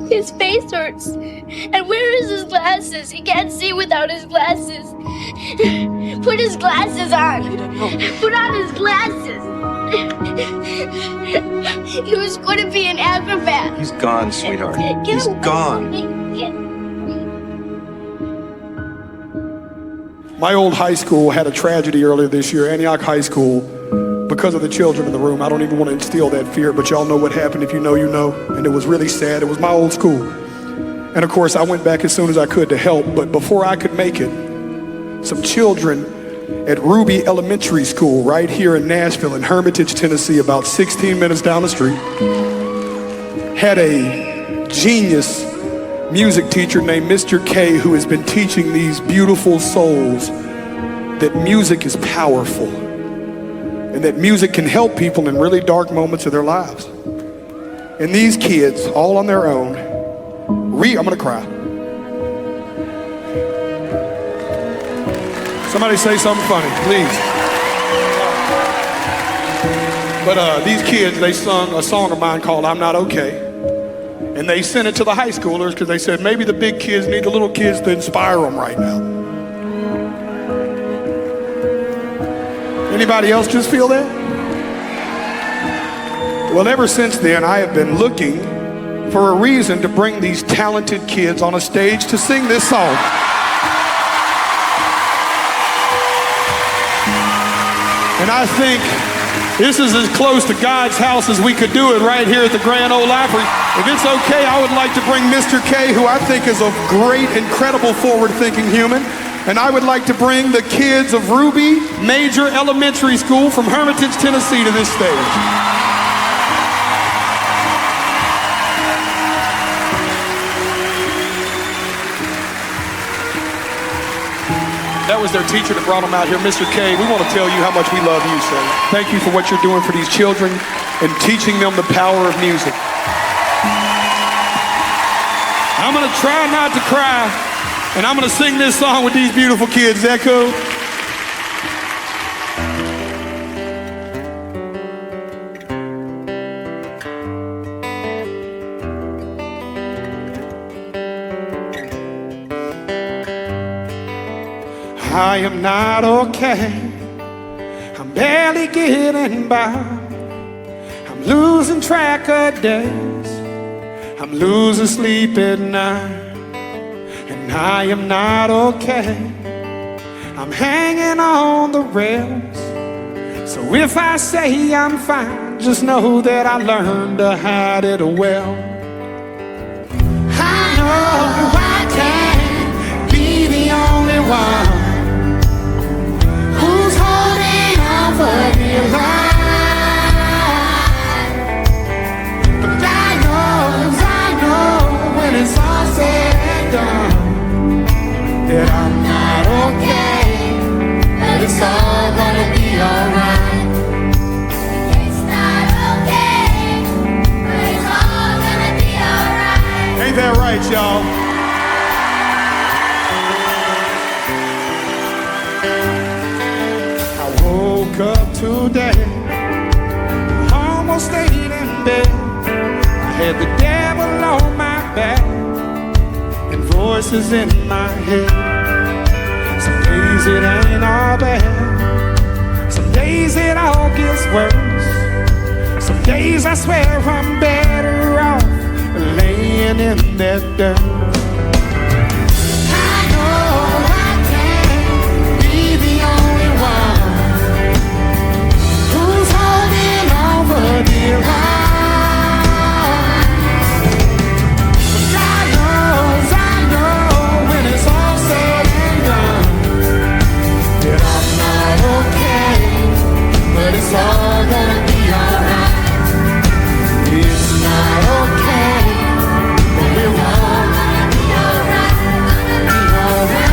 His face hurts. And where is his glasses? He can't see without his glasses. Put his glasses on. Put on his glasses. He was going to be an acrobat. He's gone, sweetheart. He's gone. My old high school had a tragedy earlier this year, Antioch High School, because of the children in the room. I don't even want to instill that fear, but y'all know what happened. If you know, you know. And it was really sad. It was my old school. And of course, I went back as soon as I could to help. But before I could make it, some children at Ruby Elementary School right here in Nashville, in Hermitage, Tennessee, about 16 minutes down the street, had a genius music teacher named Mr. K, who has been teaching these beautiful souls that music is powerful and that music can help people in really dark moments of their lives. And these kids, all on their own, I'm gonna cry. Somebody say something funny, please. But these kids, they sung a song of mine called "I'm Not Okay." And they sent it to the high schoolers because they said maybe the big kids need the little kids to inspire them right now. Anybody else just feel that? Well, ever since then, I have been looking for a reason to bring these talented kids on a stage to sing this song. And I think this is as close to God's house as we could do it right here at the Grand Ole Opry. If it's okay, I would like to bring Mr. K, who I think is a great, incredible, forward-thinking human. And I would like to bring the kids of Ruby Major Elementary School from Hermitage, Tennessee to this stage. That was their teacher that brought them out here, Mr. K. We want to tell you how much we love you, sir. Thank you for what you're doing for these children and teaching them the power of music. I'm going to try not to cry, and I'm going to sing this song with these beautiful kids. Is that cool? I am not okay. I'm barely getting by. I'm losing track of days. I'm losing sleep at night. And I am not okay. I'm hanging on the rails. So if I say I'm fine, just know that I learned to hide it well. I know I can't be the only one who's holding on for dear life. But I know when it's all said and done that I'm not okay, but it's all gonna be alright. It's not okay, but it's all gonna be alright. Ain't that right, y'all? Woke up today, almost stayed in bed. I had the devil on my back and voices in my head. Some days it ain't all bad, some days it all gets worse. Some days I swear I'm better off laying in that dirt. I know I can't be the only one who's holding on for dear life. But God knows, I know when it's all said and done that I'm not okay, but it's all gonna be alright. It's not okay, but we're all gonna be alright. Be alright.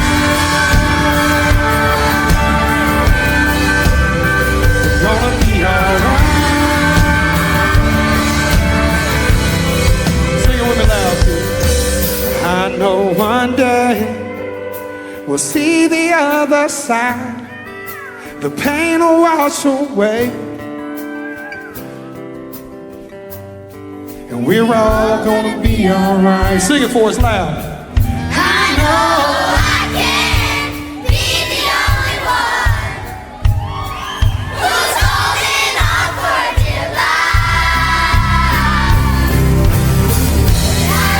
We're gonna be alright. Sing it with me loud, too. I know one day we'll see the other side. The pain will wash away, and we're all gonna be alright. Sing it for us loud. I know I can't be the only one who's holding on for dear life. I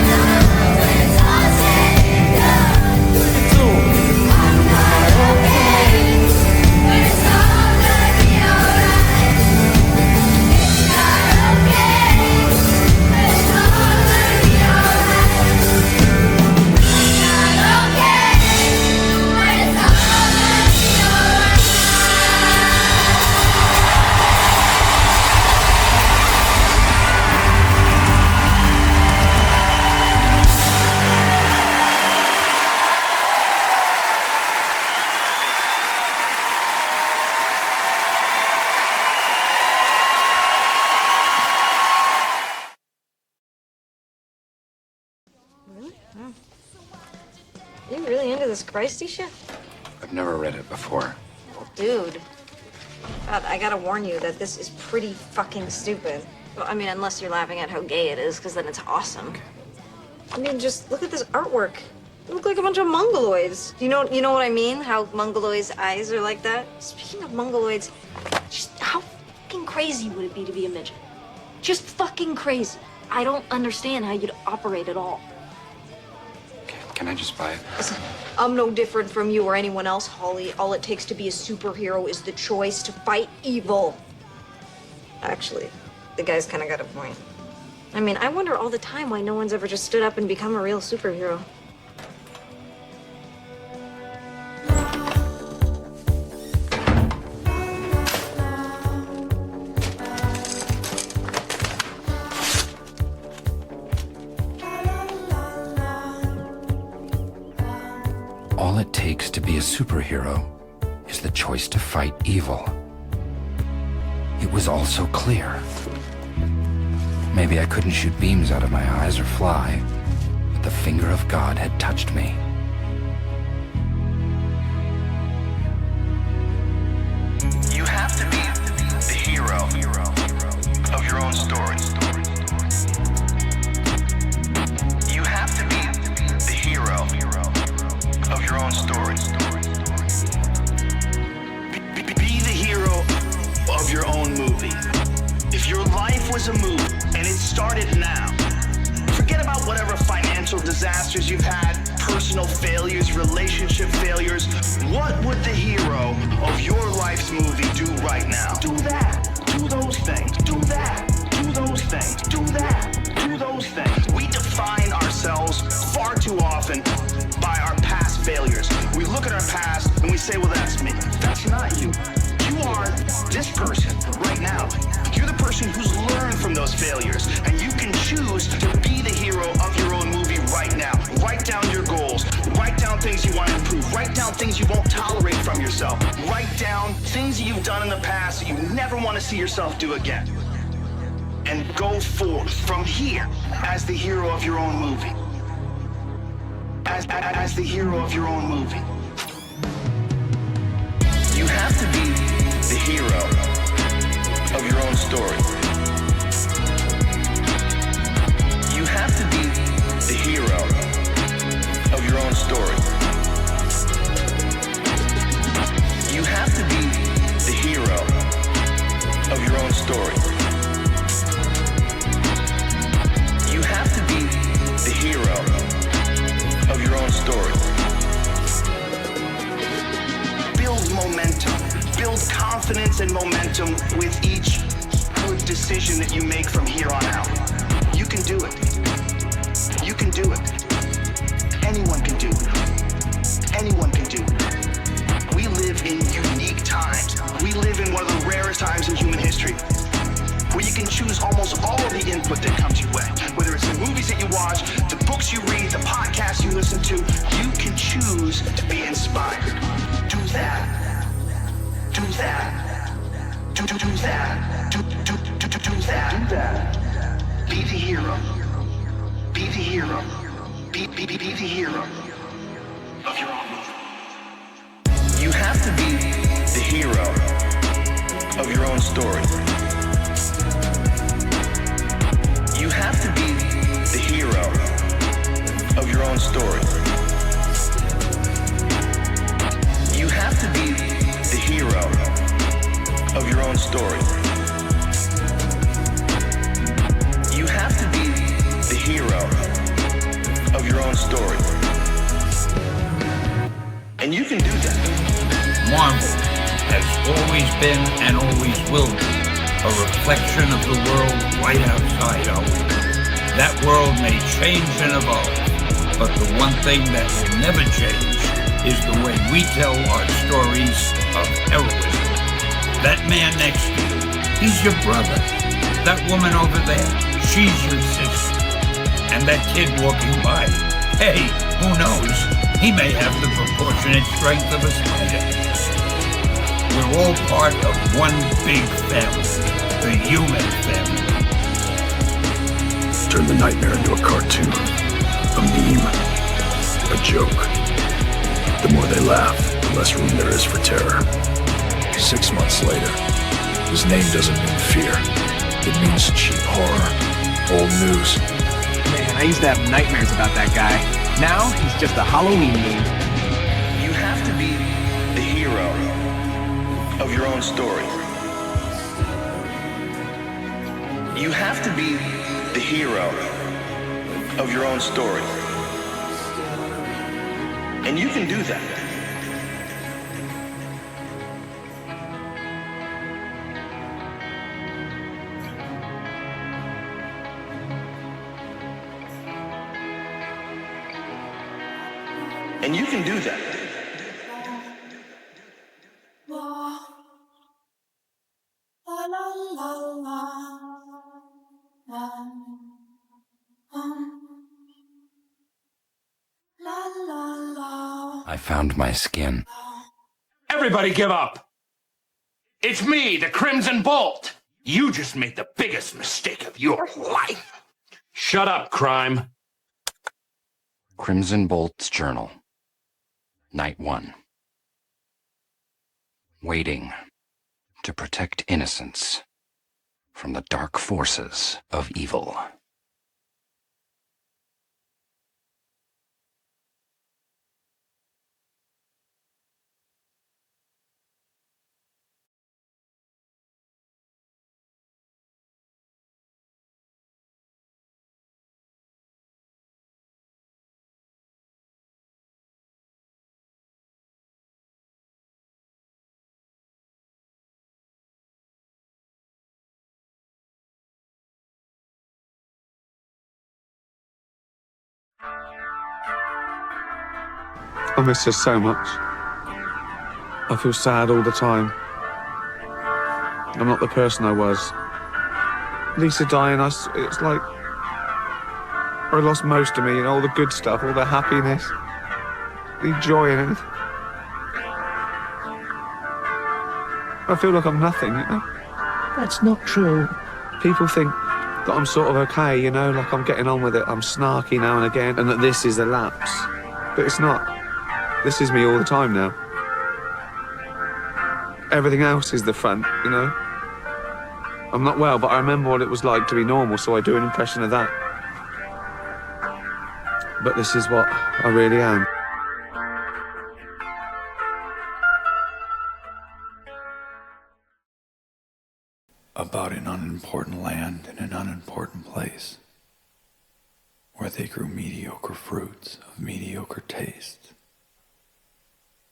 know when it's all said and done, I'm not okay, but it's all gonna be alright. It's not okay, but it's all gonna be alright. It's not okay, but it's all gonna be alright. Really? Oh. You really into this Christy shit? I've never read it before. Dude. God, I gotta warn you that this is pretty fucking stupid. Well, I mean, unless you're laughing at how gay it is, because then it's awesome. I mean, just look at this artwork. They look like a bunch of mongoloids. You know what I mean? How mongoloids' eyes are like that? Speaking of mongoloids, just how fucking crazy would it be to be a midget? Just fucking crazy. I don't understand how you'd operate at all. Can I just buy it? Listen, I'm no different from you or anyone else, Holly. All it takes to be a superhero is the choice to fight evil. Actually, the guy's kind of got a point. I mean, I wonder all the time why no one's ever just stood up and become a real superhero. All it takes to be a superhero is the choice to fight evil. It was all so clear. Maybe I couldn't shoot beams out of my eyes or fly, but the finger of God had touched me. You have to be the hero of your own story. You have to be the hero of your own story. Be the hero of your own movie. If your life was a movie and it started now, forget about whatever financial disasters you've had, personal failures, relationship failures. What would the hero of your life's movie do right now? Do that. Do those things. Do that. Do those things. Do that. Do those things. We define ourselves far too often by our past failures. We look at our past and we say, well, that's me. That's not you. You are this person right now. You're the person who's learned from those failures, and you can choose to be the hero of your own movie right now. Write down your goals. Write down things you want to improve. Write down things you won't tolerate from yourself. Write down things that you've done in the past that you never want to see yourself do again. And go forth from here as the hero of your own movie. As the hero of your own movie. You have to be the hero of your own story. You have to be the hero of your own story. You have to be the hero of your own story. story. You have to be the hero of your own story. Build momentum. Build confidence and momentum with each good decision that you make from here on out. You can do it. You can do it. Anyone can do it. Anyone can do it. We live in unique times. We live in one of the rarest times in human history where you can choose almost all of the input that comes your way. Whether it's the movies that you watch, the books you read, the podcasts you listen to, you can choose to be inspired. Do that. Do that. Do that. Do that. Do that. Be the hero. Be the hero. Be the hero of your own movie. You have to be the hero of your own story. You have to be the hero of your own story. You have to be the hero of your own story. You have to be the hero of your own story. And you can do that. Marvel has always been and always will be a reflection of the world right outside our window. That world may change and evolve, but the one thing that will never change is the way we tell our stories of heroism. That man next to you, he's your brother. That woman over there, she's your sister. And that kid walking by, hey, who knows? He may have the proportionate strength of a spider. We're all part of one big family, the human family. Turn the nightmare into a cartoon, a meme, a joke. The more they laugh, the less room there is for terror. 6 months later, his name doesn't mean fear. It means cheap horror, old news. Man, I used to have nightmares about that guy. Now, he's just a Halloween meme. You have to be the hero of your own story. You have to be the hero of your own story. And you can do that. And you can do that. I found my skin. Everybody give up! It's me, the Crimson Bolt! You just made the biggest mistake of your life! Shut up, crime! Crimson Bolt's Journal. Night 1. Waiting to protect innocence from the dark forces of evil. I miss her so much. I feel sad all the time. I'm not the person I was. Lisa dying, it's like I lost most of me, you know, all the good stuff, all the happiness, the joy in it. I feel like I'm nothing, you know? That's not true. People think that I'm sort of okay, you know, like I'm getting on with it, I'm snarky now and again, and that this is a lapse. But it's not. This is me all the time now. Everything else is the front, you know? I'm not well, but I remember what it was like to be normal, so I do an impression of that. But this is what I really am. about an unimportant land in an unimportant place, where they grew mediocre fruits of mediocre taste.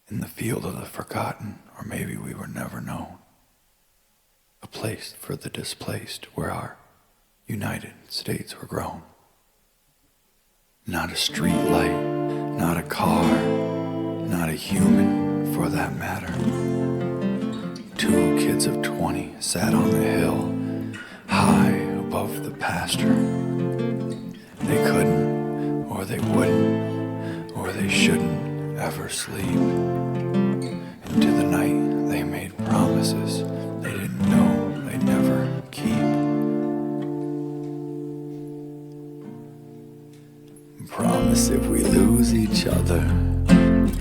In the field of the forgotten, or maybe we were never known. A place for the displaced, where our United States were grown. Not a street light, not a car, not a human for that matter. 2 kids of 20 sat on the hill, high above the pasture. They couldn't, or they wouldn't, or they shouldn't ever sleep. Into the night they made promises they didn't know they'd never keep. Promise if we lose each other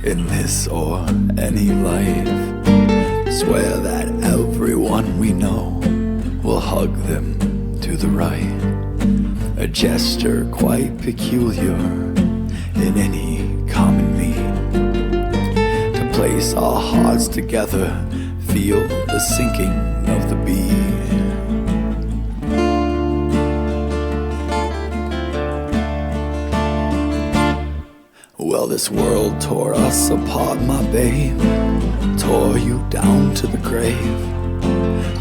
in this or any life, swear that everyone we know will hug them to the right. A gesture quite peculiar in any common need. To place our hearts together, feel the sinking of the beat. Well, this world tore us apart, my babe, tore you down to the grave.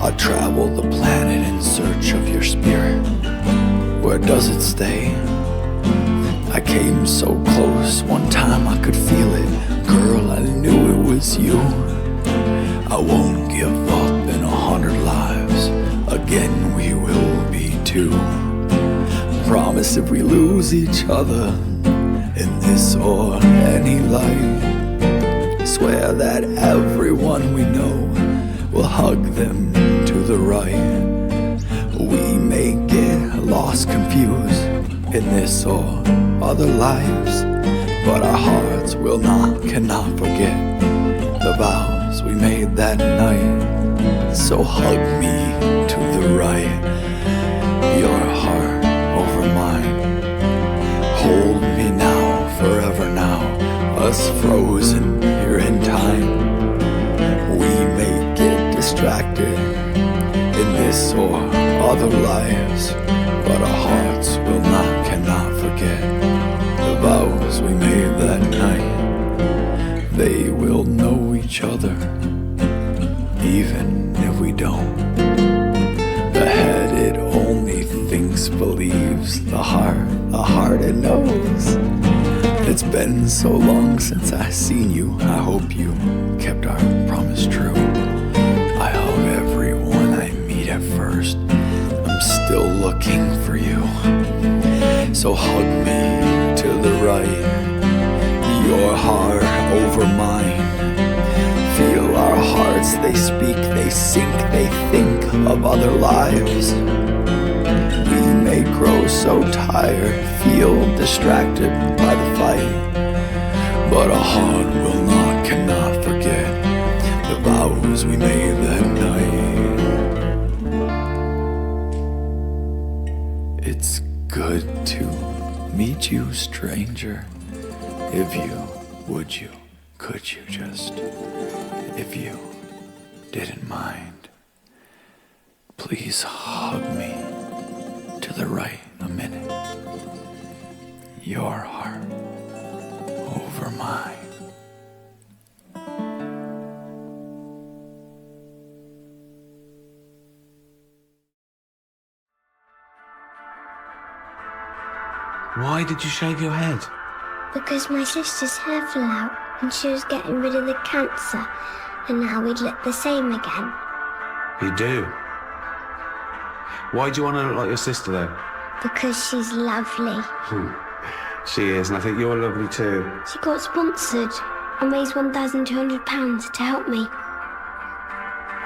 I travel the planet in search of your spirit. Where does it stay? I came so close, one time I could feel it. Girl, I knew it was you. I won't give up in 100 lives. Again, we will be 2. Promise if we lose each other in this or any life, swear that everyone we know will hug them to the right. We may get lost, confused in this or other lives, but our hearts will not, cannot forget the vows we made that night. So hug me to the right, your heart over mine. Hold me now, forever now, us frozen here in time. We may get distracted in this or other lives, but our hearts will not, cannot forget the vows we made that night. They will know each other, even if we don't. The head, it only thinks, believes. The heart, it knows. It's been so long since I seen you. I hope you kept our promise true. I hug everyone I meet at first. I'm still looking for you. So hug me to the right, your heart over mine. Feel our hearts, they speak, they sink, they think of other lives. We may grow so tired, feel distracted by the fight, but our heart will not, cannot forget the vows we made that night. It's good to meet you, stranger. If you, would you, could you just, if you didn't mind, please hug me to the right a minute. Your heart over mine. Why did you shave your head? Because my sister's hair fell out and she was getting rid of the cancer, and now we'd look the same again. You do? Why do you want to look like your sister, though? Because she's lovely. She is, and I think you're lovely too. She got sponsored and raised £1,200 to help me.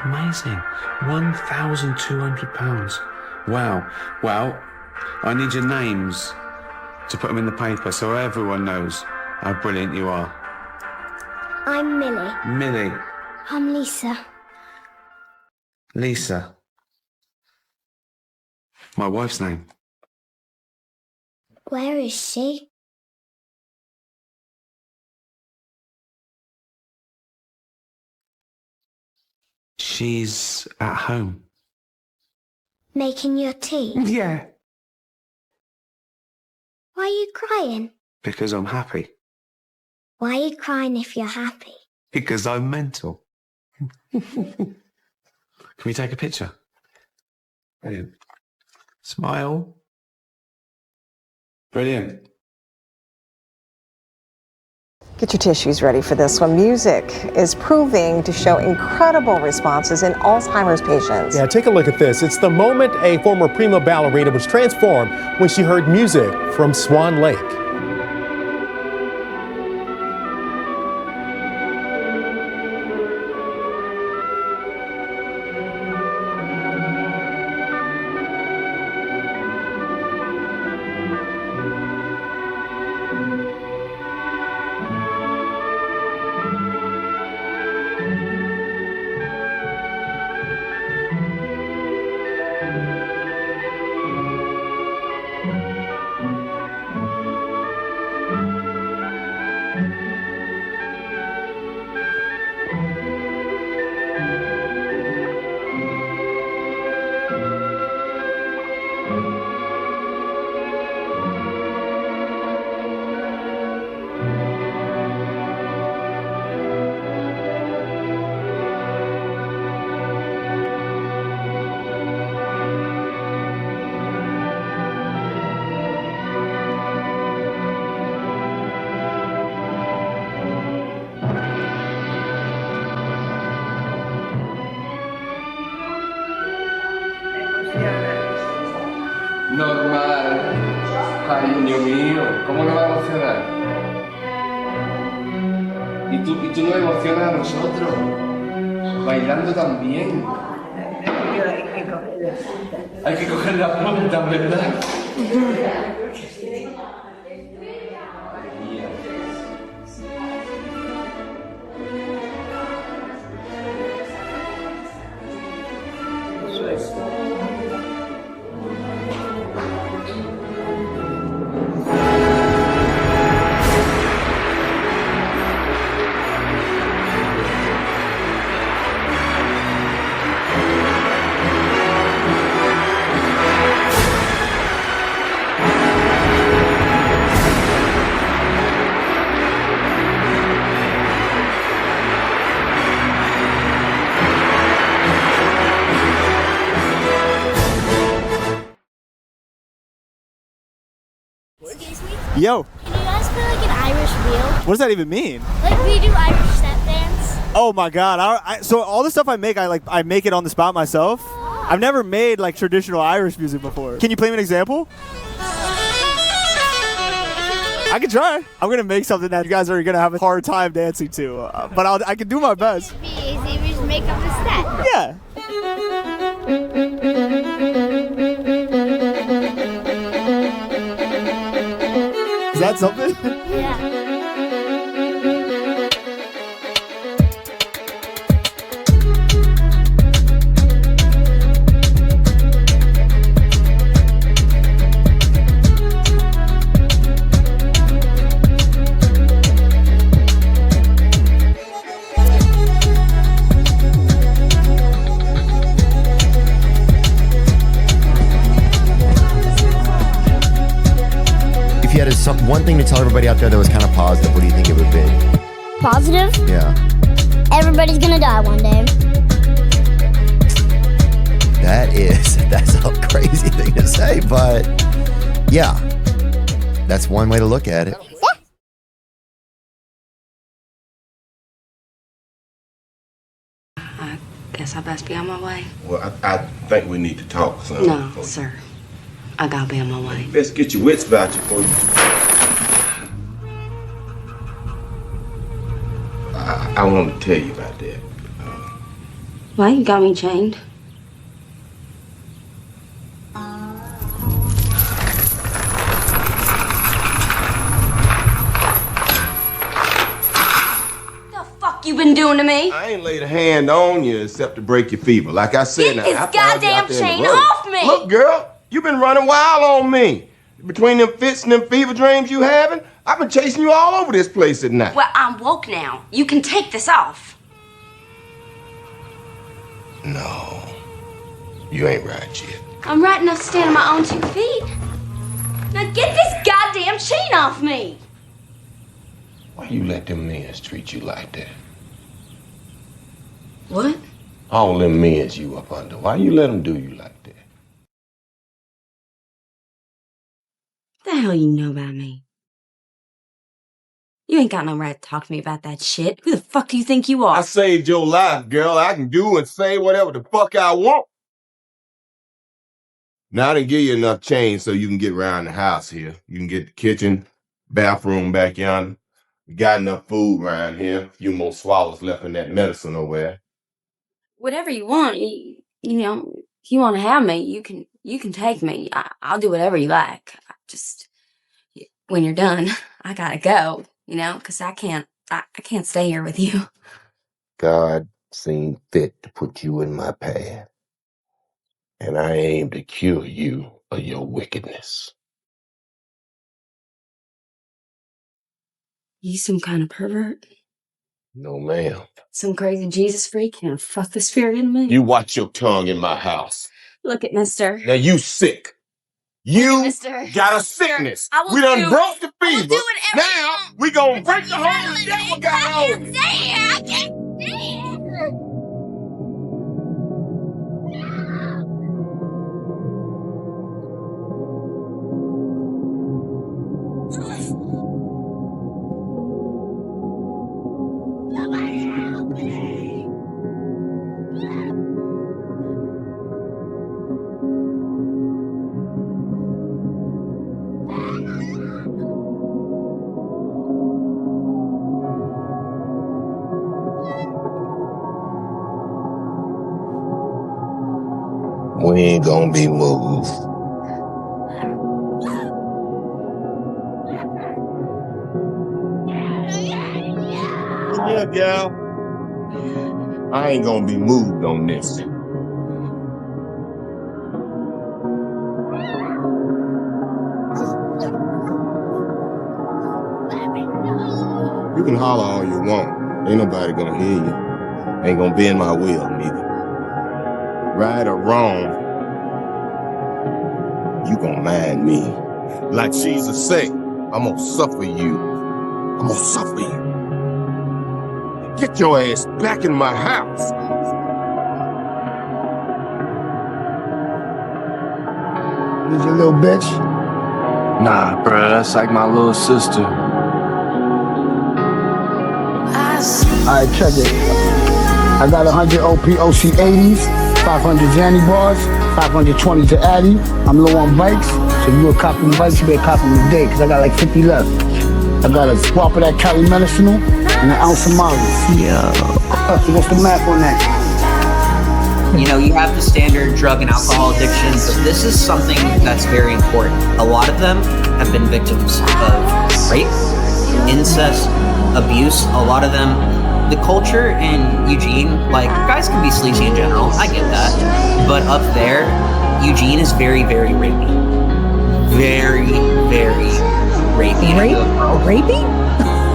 Amazing. £1,200. Wow. Well, I need your names to put them in the paper so everyone knows how brilliant you are. I'm Millie. Millie. I'm Lisa. Lisa. My wife's name. Where is she? She's at home. Making your tea? Yeah. Why are you crying? Because I'm happy. Why are you crying if you're happy? Because I'm mental. Can we take a picture? Brilliant. Smile. Brilliant. Get your tissues ready for this one. Music is proving to show incredible responses in Alzheimer's patients. Yeah, take a look at this. It's the moment a former prima ballerina was transformed when she heard music from Swan Lake. Normal. Cariño mío, ¿cómo no va a emocionar? ¿Y tú no emocionas a nosotros? Bailando también. Hay que coger la punta, ¿verdad? Yo. Can you guys play like an Irish reel? What does that even mean? Like we do Irish step dance. Oh my god! So all the stuff I make make it on the spot myself. I've never made like traditional Irish music before. Can you play me an example? I can try. I'm gonna make something that you guys are gonna have a hard time dancing to, but I can do my best. It'd be easy. We just make up the step. Yeah. Is that something? Yeah. If you had one thing to tell everybody out there that was kind of positive, what do you think it would be? Positive? Yeah. Everybody's gonna die one day. That's a crazy thing to say, but yeah, that's one way to look at it. I guess I best be on my way. Well, I think we need to talk, son. No, sir. I gotta be on my way. Best get your wits about you before you... I want to tell you about that. Why you got me chained? The fuck you been doing to me? I ain't laid a hand on you except to break your fever. Like I said, Get this I found you out goddamn there in the chain road. off me! Look, girl, you been running wild on me. Between them fits and them fever dreams you having, I've been chasing you all over this place at night. Well, I'm woke now. You can take this off. No. You ain't right yet. I'm right enough to stand on my own 2 feet. Now get this goddamn chain off me! Why you let them men treat you like that? What? All them men you up under. Why you let them do you like that? What the hell you know about me? You ain't got no right to talk to me about that shit. Who the fuck do you think you are? I saved your life, girl. I can do and say whatever the fuck I want. Now I didn't give you enough change so you can get around the house here. You can get the kitchen, bathroom back yonder. We got enough food around here. A few more swallows left in that medicine over there. Whatever you want, you know, if you want to have me, you can take me. I'll do whatever you like. When you're done, I gotta go, you know, because I can't stay here with you. God seen fit to put you in my path. And I aim to cure you of your wickedness. You some kind of pervert? No, ma'am. Some crazy Jesus freak? You know, fuck the spirit in me? You watch your tongue in my house. Look at mister. Now you sick. You Mister. got a sickness. I will We done do- broke the I will fever. do whatever Now we gonna break the hole the devil got on. I can't stay here. We ain't gonna be moved. Yeah, gal. I ain't gonna be moved on this. You can holler all you want. Ain't nobody gonna hear you. Ain't gonna be in my will, neither. Right or wrong, you gon' mind me. Like Jesus say, I'm gonna suffer you. I'm gonna suffer you. Get your ass back in my house. Who's your little bitch? Nah, bruh, that's like my little sister. Alright, check it. I got 100 OC 80s, 500 Zanny bars, 520 to Addy. I'm low on bikes, so you gonna cop them bikes, you better cop them today, cause I got like 50 left. I got a swap of that Cali Medicinal and an ounce of Molly. Yeah. So what's the math on that? You know, you have the standard drug and alcohol addiction, but this is something that's very important. A lot of them have been victims of rape, incest, abuse. A lot of them, the culture in Eugene, like, guys can be sleazy in general, I get that. But up there, Eugene is very, very rapey. Very, very rapey. Rapey?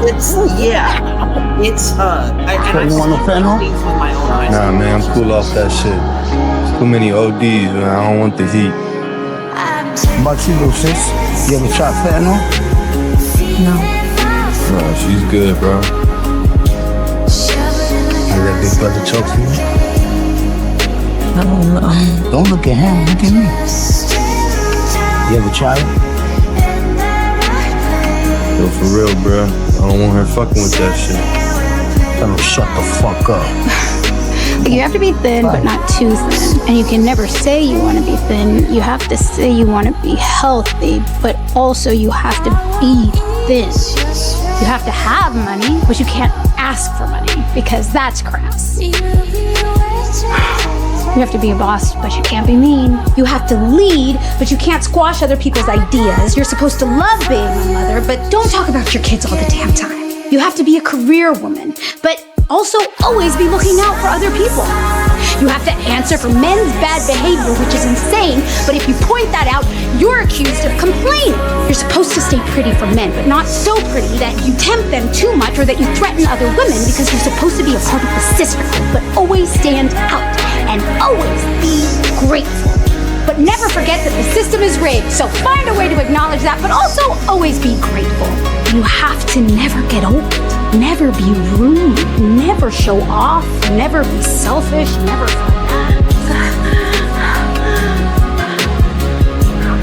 It's, yeah. It's, You want no fentanyl? things with my own eyes. Nah, man, I'm cool off that shit. There's too many ODs, man. I don't want the heat. Much you do, sis? You ever try fentanyl? No. Nah, she's good, bro. You let big brother choke you? No. Don't look at him, look at me. You ever try it? Yo, for real, bro. I don't want her fucking with that shit. Tell him shut the fuck up. You have to be thin, but not too thin. And you can never say you want to be thin. You have to say you want to be healthy, but also you have to be thin. You have to have money, but you can't ask for money because that's crass. You have to be a boss, but you can't be mean. You have to lead, but you can't squash other people's ideas. You're supposed to love being a mother, but don't talk about your kids all the damn time. You have to be a career woman, but also always be looking out for other people. You have to answer for men's bad behavior, which is insane, but if you point that out, you're accused of complaining. You're supposed to stay pretty for men, but not so pretty that you tempt them too much or that you threaten other women because you're supposed to be a part of the sisterhood, but always stand out and always be great. forget that the system is rigged. So find a way to acknowledge that, but also always be grateful. You have to never get old, never be rude, never show off, never be selfish, never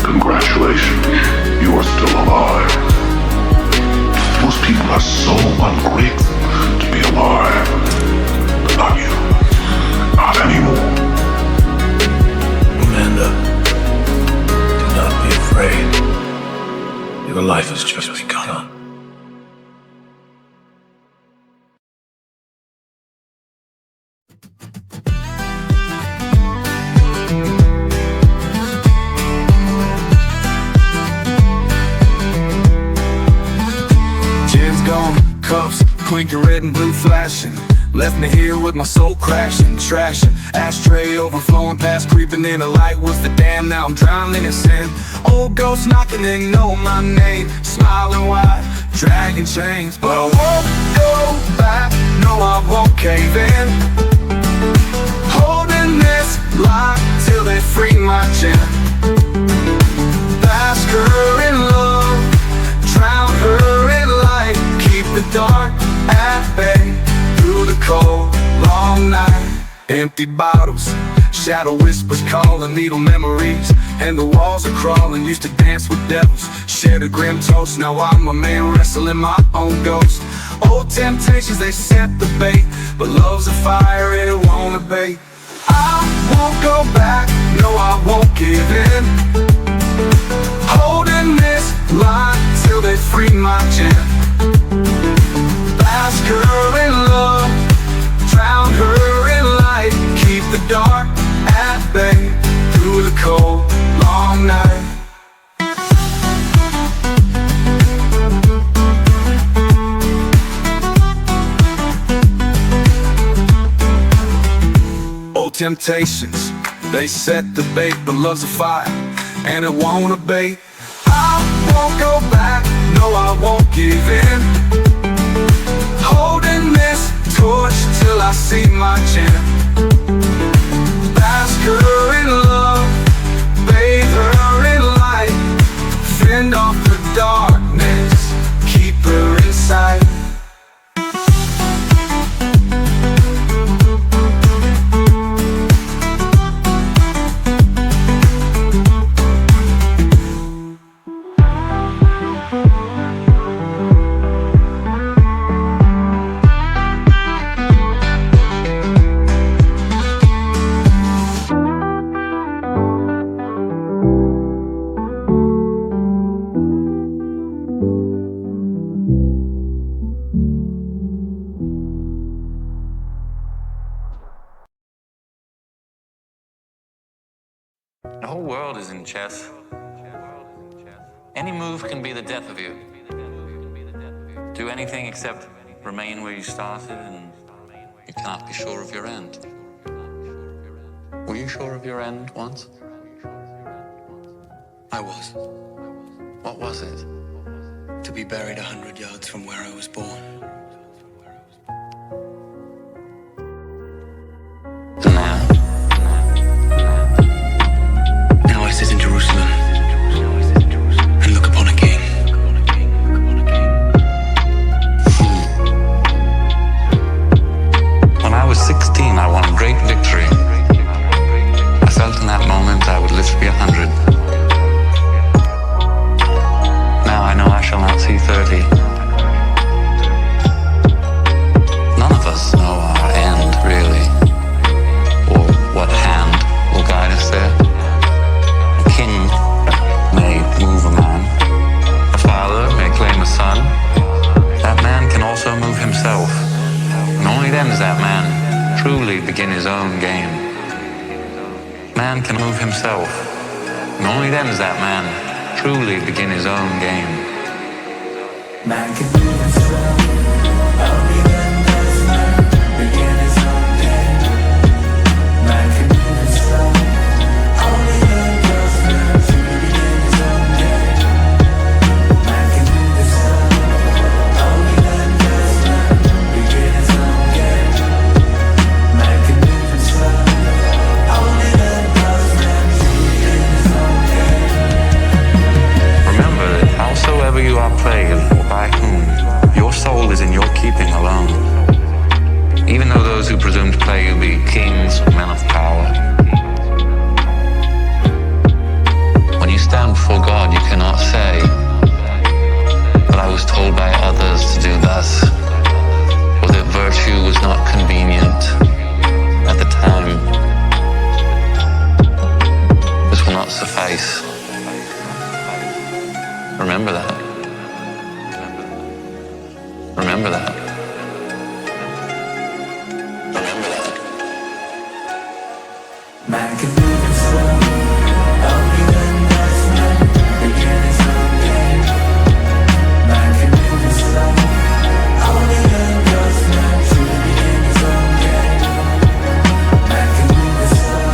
Congratulations, you are still alive. Most people are so ungrateful to be alive. But not you. Not anymore. Amanda, do not be afraid. Your life has just begun. Gin's gone, cups clinking, red and blue flashing. Left me here with my soul crashing, trashing. Ashtray overflowing past, creeping in. The light was the dam, now I'm drowning in sin. Old ghosts knocking, they know my name. Smiling wide, dragging chains. But I won't go back, no I won't cave in. Holding this lock till they free my gin. Bask her in love, drown her in light. Keep the dark at bay through the cold, long night. Empty bottles, shadow whispers calling, needle memories, and the walls are crawling. Used to dance with devils, shared a grim toast. Now I'm a man wrestling my own ghost. Old temptations, they set the bait, but love's a fire, it won't abate. I won't go back, no I won't give in. Holding this line till they free my gin. Bask her in love, drown her in light. Keep the dark at bay through the cold, long night. Old temptations, they set the bait, but love's a fire, and it won't abate. I won't go back, no I won't give in. Holding this torch till I see my gin. Bask her in love, bathe her in light. Fend off the darkness, keep her inside. The whole world is in chess. Any move can be the death of you. Do anything except remain where you started, and you cannot be sure of your end. Were you sure of your end once? I was. What was it? To be buried 100 yards from where I was born. And now? Now I sit in Jerusalem and look upon a king. When I was 16, I won a great victory. I felt in that moment I would live to be 100. Now I know I shall not see 30. None of us know our end, really, or what hand will guide us there. A king may move a man. A father may claim a son. That man can also move himself. And only then does that man truly begin his own game. Man can move himself. And only then does that man truly begin his own game. Man can move himself. Only then does man begin his own game. Man can move himself. Only then does man begin his own game. Man can move himself. Only then does man begin his own game. Man can move himself. Only then does man begin his own game. Man can move it slow. Only then does man begin his own game. Man can move it slow. Only then does man truly begin his own game. Man can move it slow.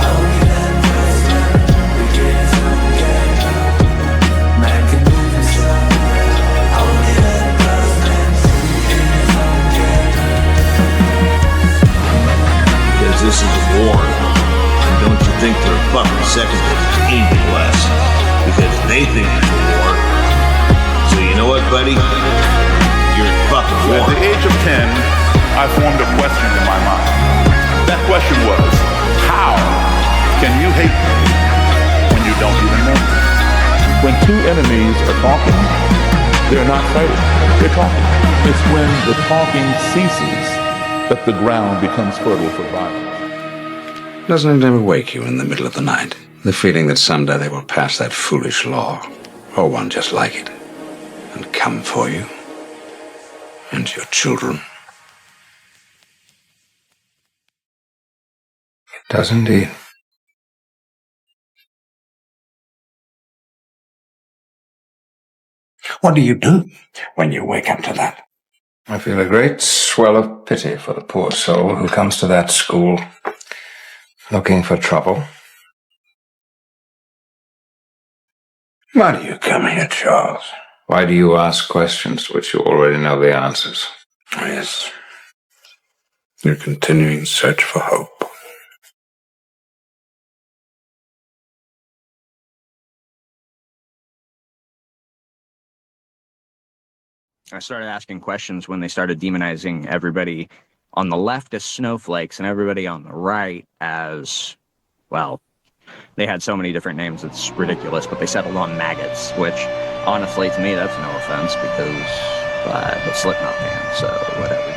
Only then does man begin his own game. Man can move it slow. Only then does man truly begin his own game. Because this is a war. And don't you think for a fucking second that it's any less. Because they think it's a war. So you know what, buddy? You're a fucking war. At the age of 10, I formed a question in my mind. That question was, how can you hate me when you don't even know me? When two enemies are talking, they're not fighting, they're talking. It's when the talking ceases that the ground becomes fertile for violence. Doesn't it ever wake you in the middle of the night? The feeling that someday they will pass that foolish law, or one just like it, and come for you and your children. It does indeed. What do you do when you wake up to that? I feel a great swell of pity for the poor soul who comes to that school looking for trouble. Why do you come here, Charles? Why do you ask questions to which you already know the answers? Yes. Your continuing search for hope. I started asking questions when they started demonizing everybody on the left as snowflakes and everybody on the right as, well, they had so many different names, it's ridiculous, but they settled on maggots, which, honestly, to me, that's no offense, because I'm a Slipknot fan, so whatever.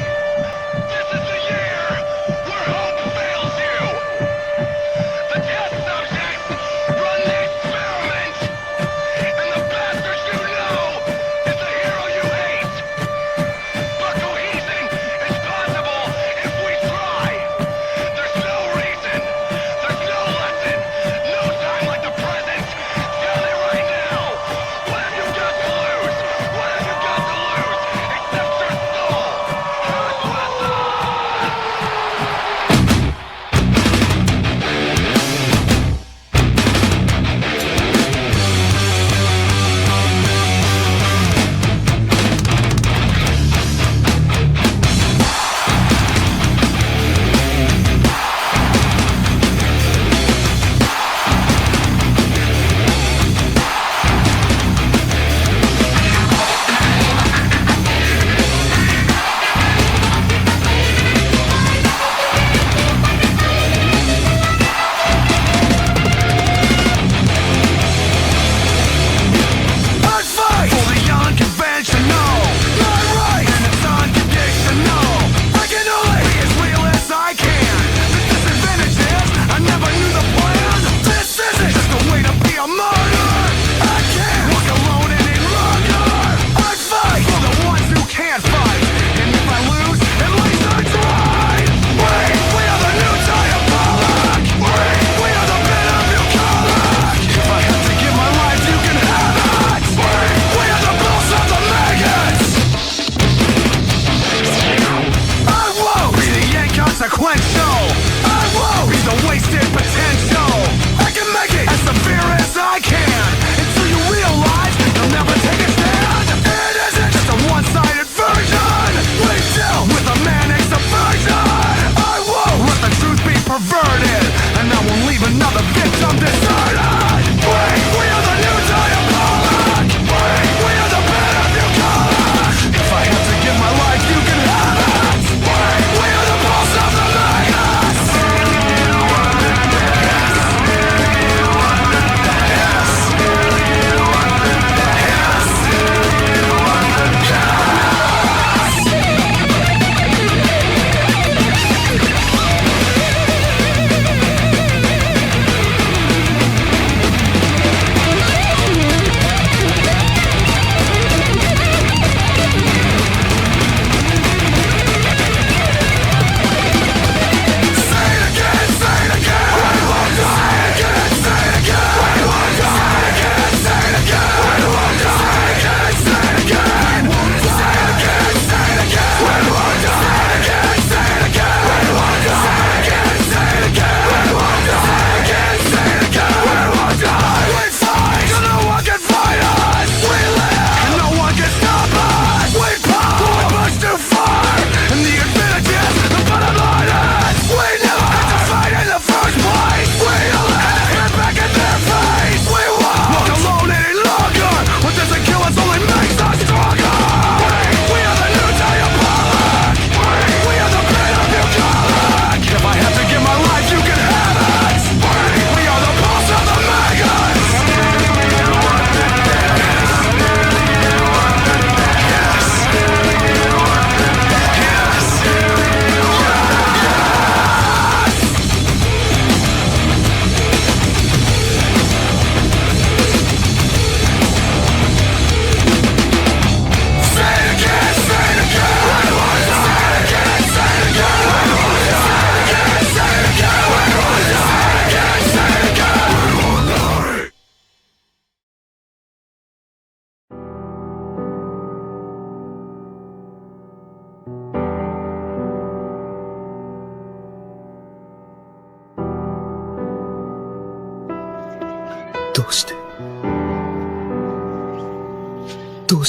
どうし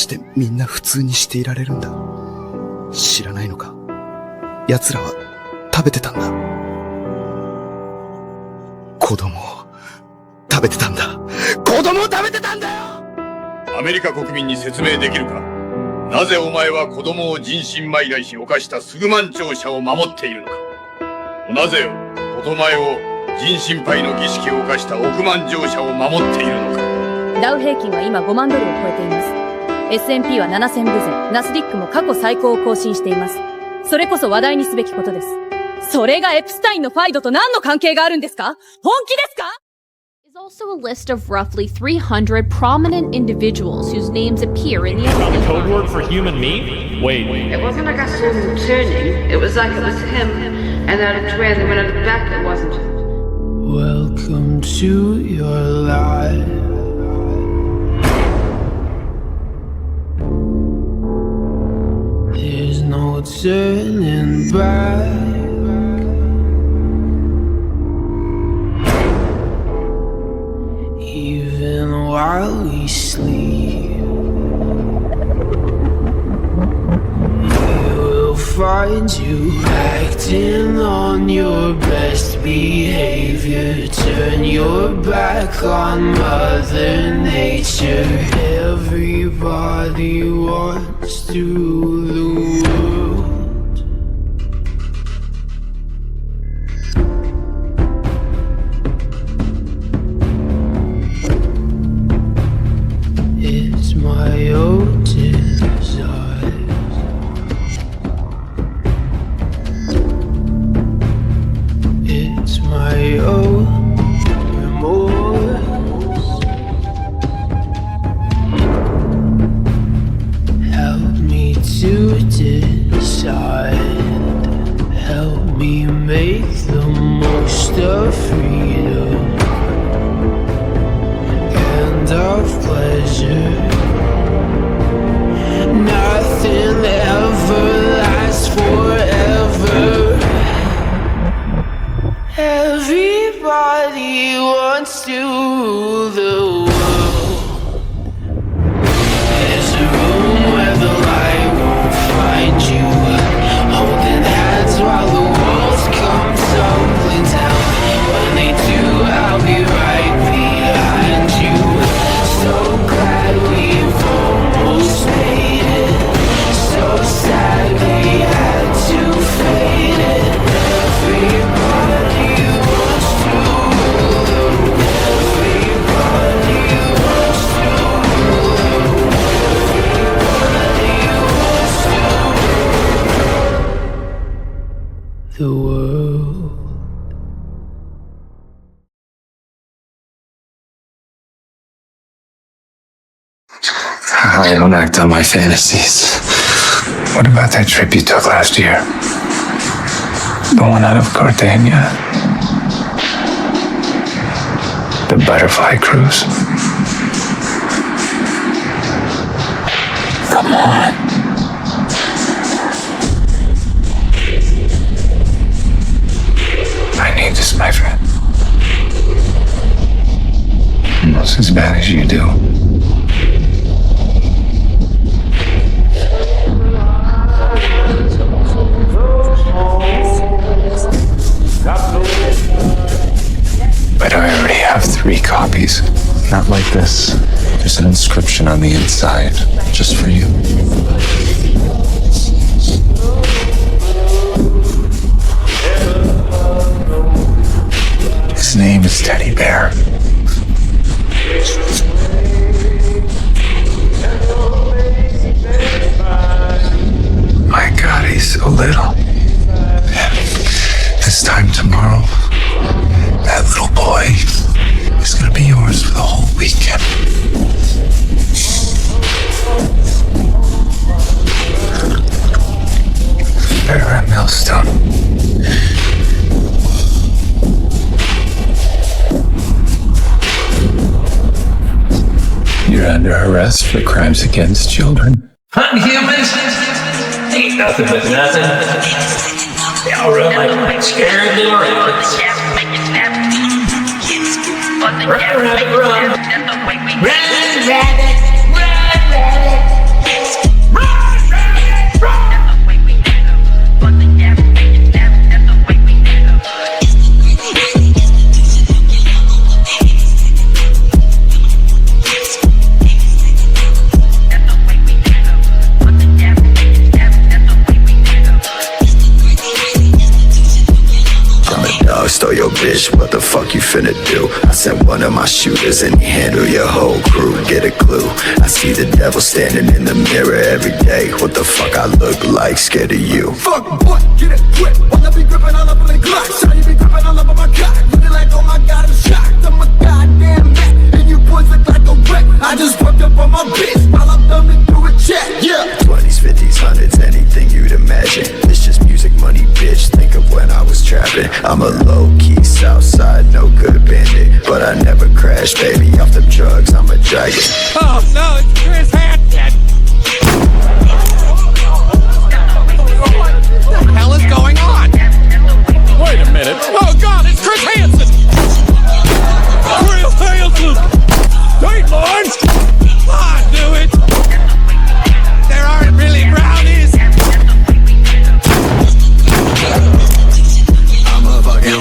てみんな普通にしていられるんだ。知らないのか。奴らは食べてたんだ。子供を食べてたんだ。子供を食べてたんだよ。アメリカ国民に説明できるか。なぜお前は子供を人身売買し犯したスグマン庁舎を守っているのか。なぜお前を人身売の儀式を犯した億万乗車を守っているのか。ダウ平均は今5万ドルを超えています。S&P は7000部前、ナスディックも過去最高を更新しています。それこそ話題にすべきことです。それがエプスタインのファイドと何の関係があるんですか？本気ですか？Is also a list of roughly 300 prominent individuals whose names appear in the the code word for human meat? Wait. It wasn't like I saw him turning. It was like it was him, and I looked away, and then when I looked back, it wasn't. Welcome to your life. There's no turning back. Even while we sleep, we will find you acting on your best behavior. Turn your back on Mother Nature. Everybody wants to rule the world. It's my own desire. It's my own remorse. Help me to decide. Help me make the most of freedom and of pleasure. Nothing ever lasts forever. Everybody wants to rule the world. There's a room where the light won't find you. Holding hands while the walls come tumbling down. When they do, I'll be right behind you. So glad we've almost made it. So sad we had to fade it. Everybody wants to rule the world. Everybody wants to rule the world. Everybody wants to rule the world. I don't act on my fantasies. What about that trip you took last year? The one out of Cartagena? The butterfly cruise? Come on. I need this, my friend. Almost as bad as you do. But I already have 3 copies. Not like this. There's an inscription on the inside, just for you. His name is Teddy Bear. My God, he's so little. This time tomorrow, that little boy is gonna be yours for the whole weekend. Better at Millstone. You're under arrest for crimes against children. Hunting humans ain't nothing but nothing. Y'all run like scared little rabbits. Run, rabbit, run. Run, rabbit. Stole your bitch, what the fuck you finna do? I sent one of my shooters and he handle your whole crew. Get a clue, I see the devil standing in the mirror every day. What the fuck I look like, scared of you? Fuck boy, get it quick. Wanna be gripping all up on the Glock. Shawty be gripping all up on my cock. Looking like, oh my god, I'm shocked. I'm a goddamn man, and you boys look like a wreck. I just fucked up on my bitch while I'm thumbing through a check. Yeah. 20s, 50s, 100s, anything you'd imagine. It's just music money, bitch. Think of when I was trapping. I'm a low-key Southside, no good bandit, but I never crash, baby. Off them drugs, I'm a dragon. Oh no, it's Chris Hansen. What the hell is going on? Wait a minute. Oh god, it's Chris Hansen. Chris Hansen. Wait, Lawrence. Come on, do it. There aren't really brownies.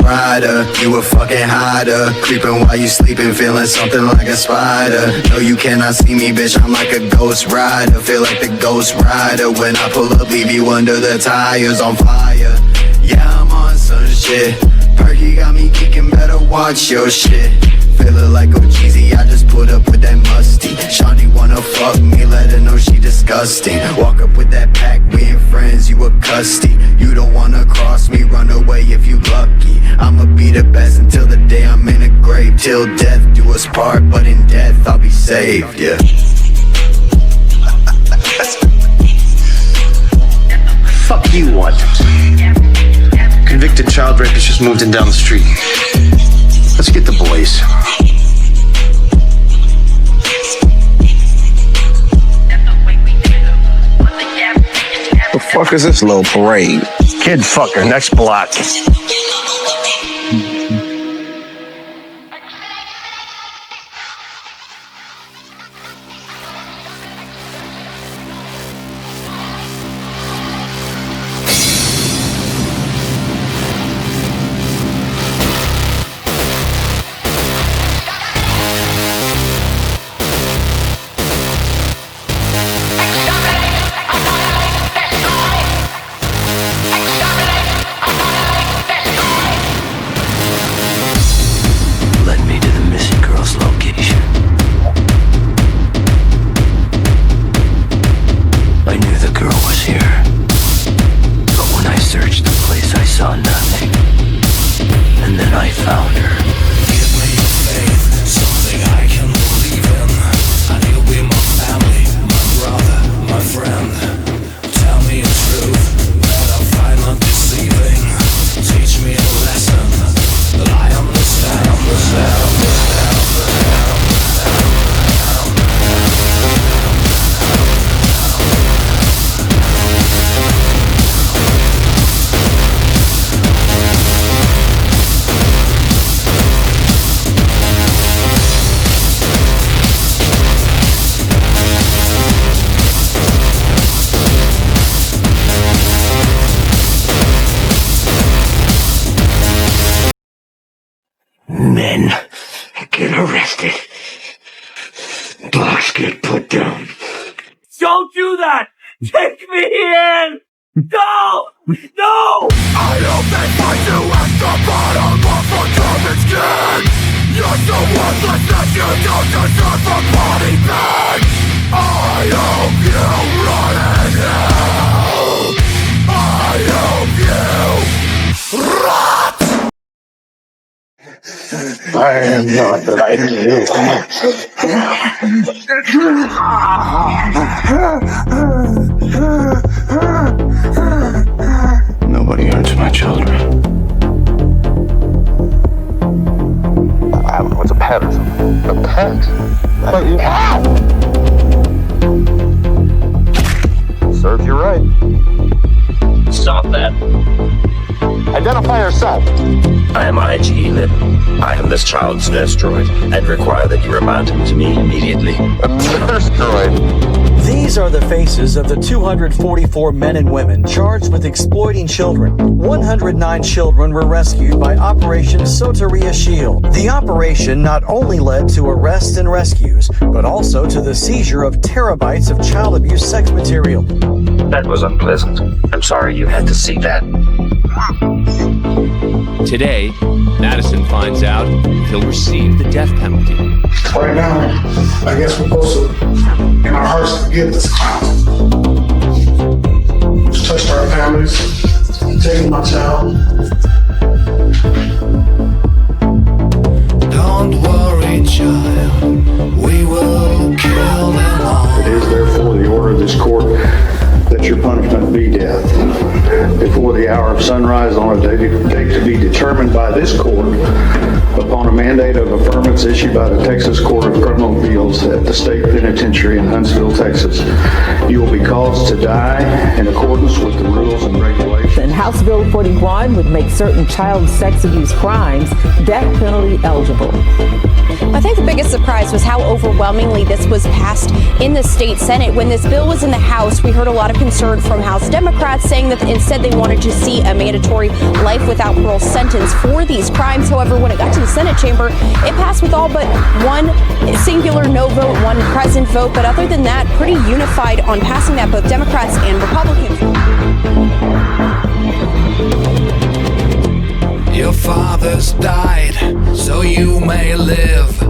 Rider, you a fucking hider. Creeping while you sleeping, feeling something like a spider. No, you cannot see me, bitch, I'm like a ghost rider. Feel like the ghost rider. When I pull up, leave you under the tires on fire. Yeah, I'm on some shit. Perky got me geeking, better watch your shit. Feeling like O'Jeezy, I just put up with that musty. Shawty wanna fuck me, let her know she disgusting. Walk up with that pack, we ain't friends, you a custy. You don't wanna cross me, run away if you lucky. I'ma be the best until the day I'm in a grave. Till death do us part, but in death I'll be saved, yeah. Fuck you, what? Convicted child rapist just moved in down the street. Let's get the boys. The fuck is this little parade? Kid fucker, next block. Men get arrested. Blocks get put down. Don't do that! Take me in! No! No! I hope they find you at the bottom of a garbage can. You're so worthless that you don't deserve a body bag. I hope you rot in hell. I hope you rot. I am not like you. Nobody hurts my children. I don't know, it's a pet or something. A pet? Serves you right. Stop that. Identify yourself. I am IG Lib. I am this child's nurse droid and require that you remand him to me immediately. Nurse droid. These are the faces of the 244 men and women charged with exploiting children. 109 children were rescued by Operation Soteria Shield. The operation not only led to arrests and rescues, but also to the seizure of terabytes of child abuse sex material. That was unpleasant. I'm sorry you had to see that. Today, Madison finds out he'll receive the death penalty. Right now, I guess we're supposed to, in our hearts, forgive this clown. Touched our families, taking my child. Don't worry, child. We will kill them all. It is therefore the order of this court that your punishment be death. Before the hour of sunrise on a date to be determined by this court, upon a mandate of affirmance issued by the Texas Court of Criminal Appeals at the State Penitentiary in Huntsville, Texas, you will be caused to die in accordance with the rules and regulations. And House Bill 41 would make certain child sex abuse crimes death penalty eligible. I think the biggest surprise was how overwhelmingly this was passed in the state Senate. When this bill was in the House, we heard a lot of concern from House Democrats saying that instead they wanted to see a mandatory life without parole sentence for these crimes. However, when it got to the Senate chamber, it passed with all but one singular no vote, one present vote. But other than that, pretty unified on passing that, both Democrats and Republicans. Your fathers died, so you may live.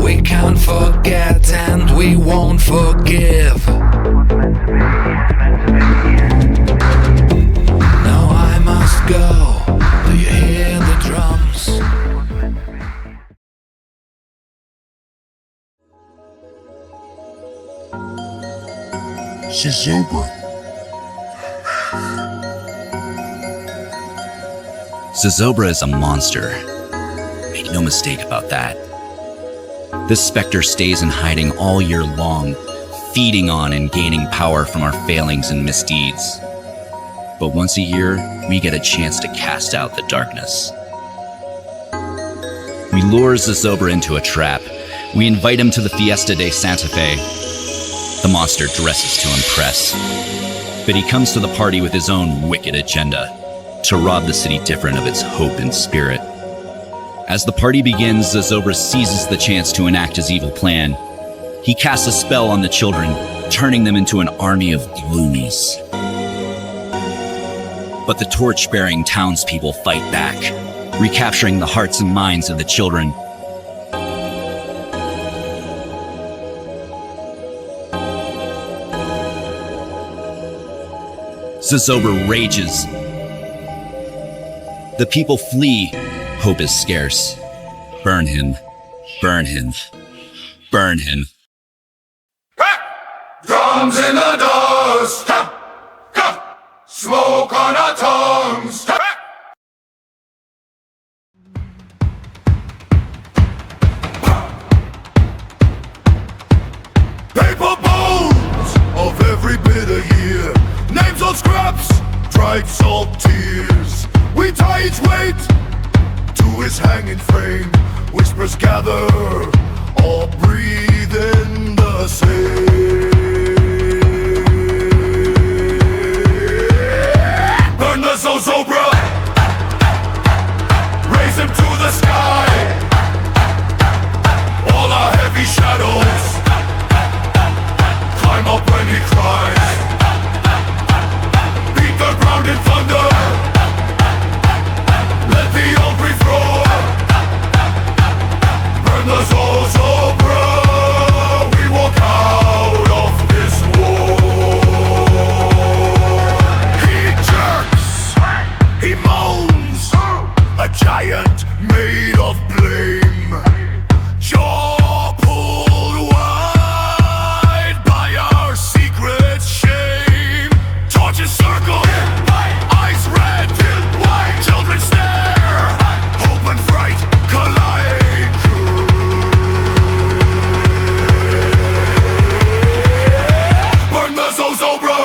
We can't forget and we won't forgive. Now I must go. Do you hear the drums? Zozobra. Zozobra is a monster. Make no mistake about that. This specter stays in hiding all year long, feeding on and gaining power from our failings and misdeeds. But once a year, we get a chance to cast out the darkness. We lure Zozobra into a trap. We invite him to the Fiesta de Santa Fe. The monster dresses to impress. But he comes to the party with his own wicked agenda, to rob the city different of its hope and spirit. As the party begins, Zozobra seizes the chance to enact his evil plan. He casts a spell on the children, turning them into an army of gloomies. But the torch-bearing townspeople fight back, recapturing the hearts and minds of the children. Zozobra rages. The people flee. Hope is scarce. Burn him. Burn him. Burn him. Drums in the dust. Smoke on our tongues. Paper bones of every bitter year. Names on scraps, dried salt tears. We tie each weight to his hanging frame. Whispers gather, all breathe in the same. Burn the Zozobra, raise him to the sky. All our heavy shadows climb up when he cries. Beat the ground in thunder. Let the old breathe roar. Burn the Zozobra. We walk out of this war. He jerks, he moans, a giant made of blame. Jaw pulled wide by our secret shame. Torches circle, eyes red, children stare, hope and fright collide. Burn the Zozobra,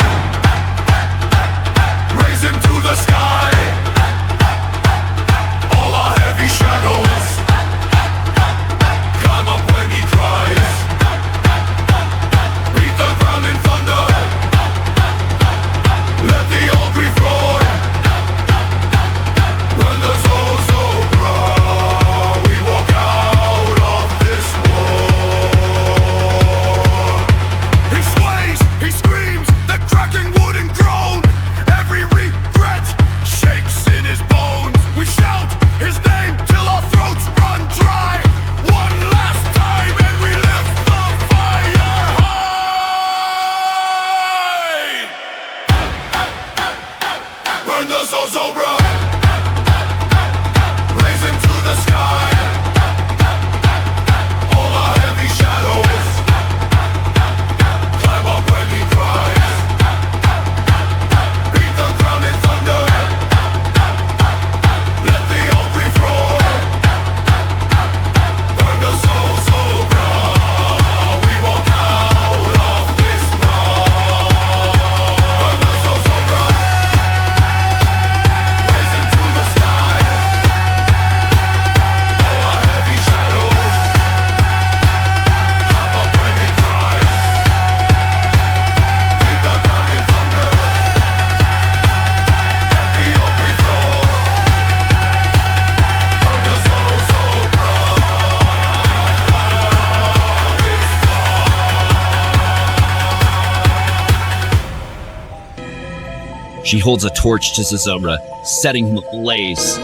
She holds a torch to Zozobra, setting him ablaze.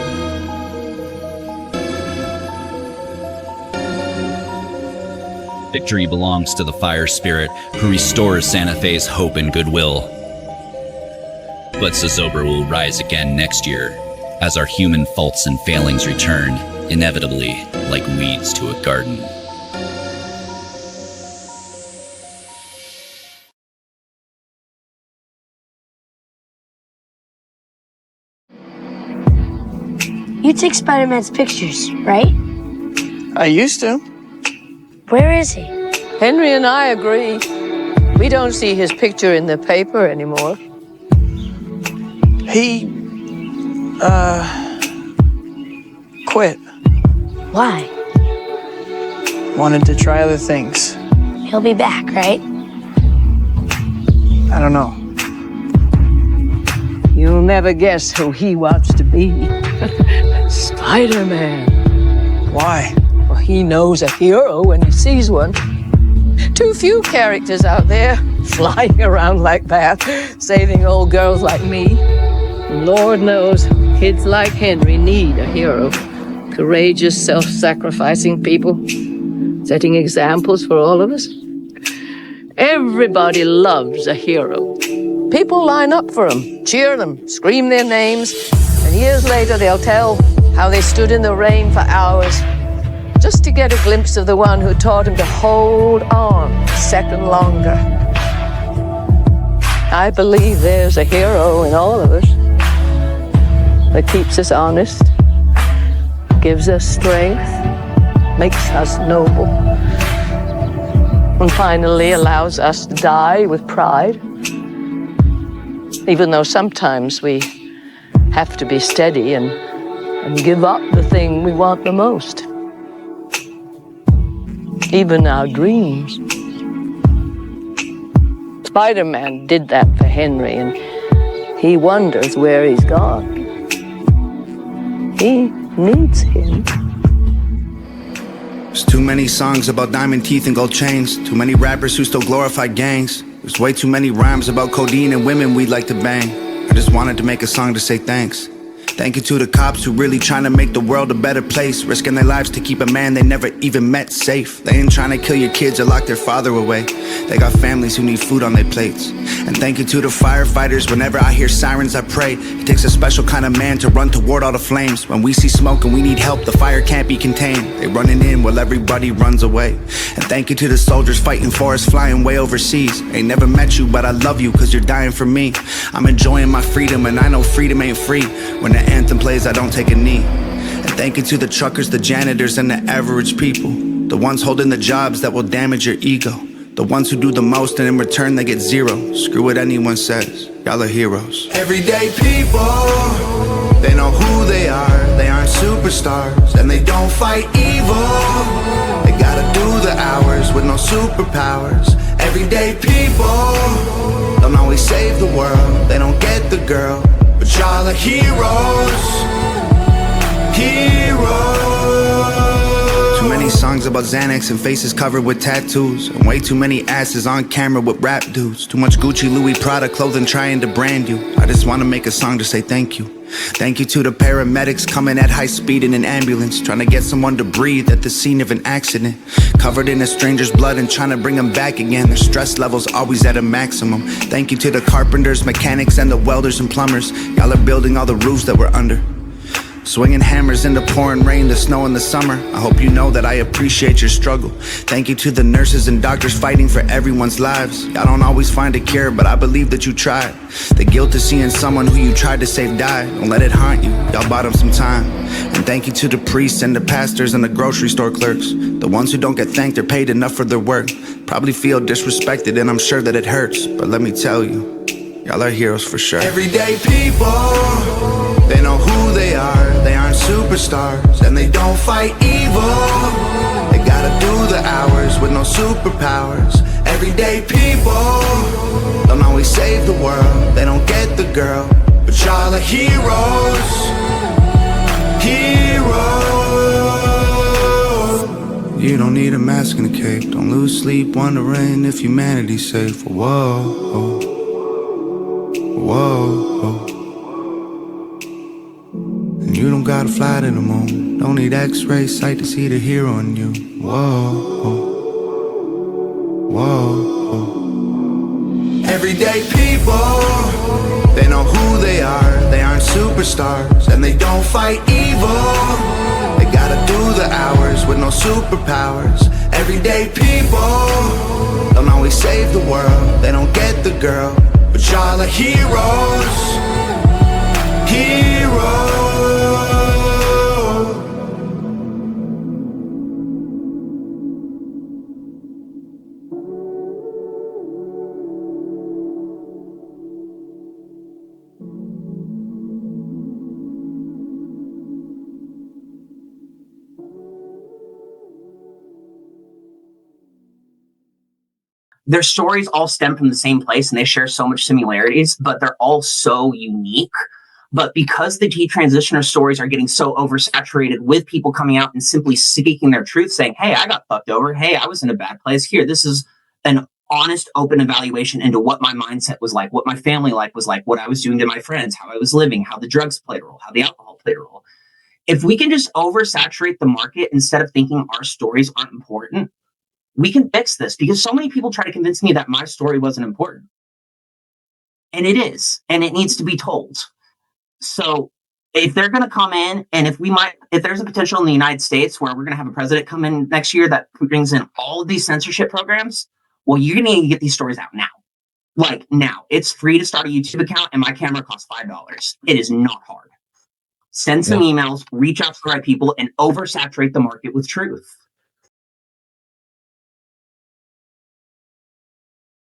Victory belongs to the fire spirit, who restores Santa Fe's hope and goodwill. But Zozobra will rise again next year, as our human faults and failings return, inevitably, like weeds to a garden. You take Spider-Man's pictures, right? I used to. Where is he? Henry and I agree. We don't see his picture in the paper anymore. He, quit. Why? Wanted to try other things. He'll be back, right? I don't know. You'll never guess who he wants to be. Spider-Man. Why? Well, he knows a hero when he sees one. Too few characters out there flying around like that, saving old girls like me. Lord knows, kids like Henry need a hero. Courageous, self-sacrificing people, setting examples for all of us. Everybody loves a hero. People line up for them, cheer them, scream their names, and years later they'll tell how they stood in the rain for hours just to get a glimpse of the one who taught him to hold on a second longer. I believe there's a hero in all of us that keeps us honest, gives us strength, makes us noble, and finally allows us to die with pride. Even though sometimes we have to be steady and give up the thing we want the most. Even our dreams. Spider-Man did that for Henry, and he wonders where he's gone. He needs him. There's too many songs about diamond teeth and gold chains. Too many rappers who still glorify gangs. There's way too many rhymes about codeine and women we'd like to bang. I just wanted to make a song to say thanks. Thank you to the cops who really trying to make the world a better place, risking their lives to keep a man they never even met safe. They ain't trying to kill your kids or lock their father away. They got families who need food on their plates. And thank you to the firefighters. Whenever I hear sirens, I pray. It takes a special kind of man to run toward all the flames. When we see smoke and we need help, the fire can't be contained. They running in while everybody runs away. And thank you to the soldiers fighting for us, flying way overseas. Ain't never met you, but I love you cause you're dying for me. I'm enjoying my freedom and I know freedom ain't free. When the anthem plays, I don't take a knee. And thank you to the truckers, the janitors, and the average people. The ones holding the jobs that will damage your ego. The ones who do the most and in return they get zero. Screw what anyone says, y'all are heroes. Everyday people, they know who they are. They aren't superstars and they don't fight evil. They gotta do the hours with no superpowers. Everyday people don't always save the world. They don't get the girl, but y'all are heroes. Heroes. Too many songs about Xanax and faces covered with tattoos. And way too many asses on camera with rap dudes. Too much Gucci, Louis, Prada clothing trying to brand you. I just wanna make a song to say thank you. Thank you to the paramedics coming at high speed in an ambulance, trying to get someone to breathe at the scene of an accident. Covered in a stranger's blood and trying to bring them back again. Their stress levels always at a maximum. Thank you to the carpenters, mechanics, and the welders and plumbers. Y'all are building all the roofs that we're under. Swinging hammers in the pouring rain, the snow in the summer. I hope you know that I appreciate your struggle. Thank you to the nurses and doctors fighting for everyone's lives. Y'all don't always find a cure, but I believe that you tried. The guilt of seeing someone who you tried to save die, don't let it haunt you, y'all bought them some time. And thank you to the priests and the pastors and the grocery store clerks. The ones who don't get thanked or paid enough for their work. Probably feel disrespected and I'm sure that it hurts, but let me tell you, y'all are heroes for sure. Everyday people, they know who they are. They aren't superstars and they don't fight evil. They gotta do the hours with no superpowers. Everyday people don't always save the world. They don't get the girl, but y'all are heroes. Heroes. You don't need a mask and a cape. Don't lose sleep wondering if humanity's safe. Whoa. Whoa. And you don't gotta fly to the moon. Don't need X-ray sight to see the hair on you. Whoa. Whoa. Everyday people, they know who they are. They aren't superstars and they don't fight evil. They gotta do the hours with no superpowers. Everyday people don't always save the world. They don't get the girl, but y'all are heroes. Heroes. Their stories all stem from the same place and they share so much similarities, but they're all so unique. But because the detransitioner stories are getting so oversaturated with people coming out and simply speaking their truth, saying, hey, I got fucked over. Hey, I was in a bad place. Here, this is an honest, open evaluation into what my mindset was like, what my family life was like, what I was doing to my friends, how I was living, how the drugs played a role, how the alcohol played a role. If we can just oversaturate the market instead of thinking our stories aren't important, we can fix this, because so many people try to convince me that my story wasn't important. And it is, and it needs to be told. So if they're going to come in, and if there's a potential in the United States where we're going to have a president come in next year that brings in all of these censorship programs, well, you're going to need to get these stories out now. Like now. It's free to start a YouTube account, and my camera costs $5. It is not hard. Send some emails, reach out to the right people, and oversaturate the market with truth.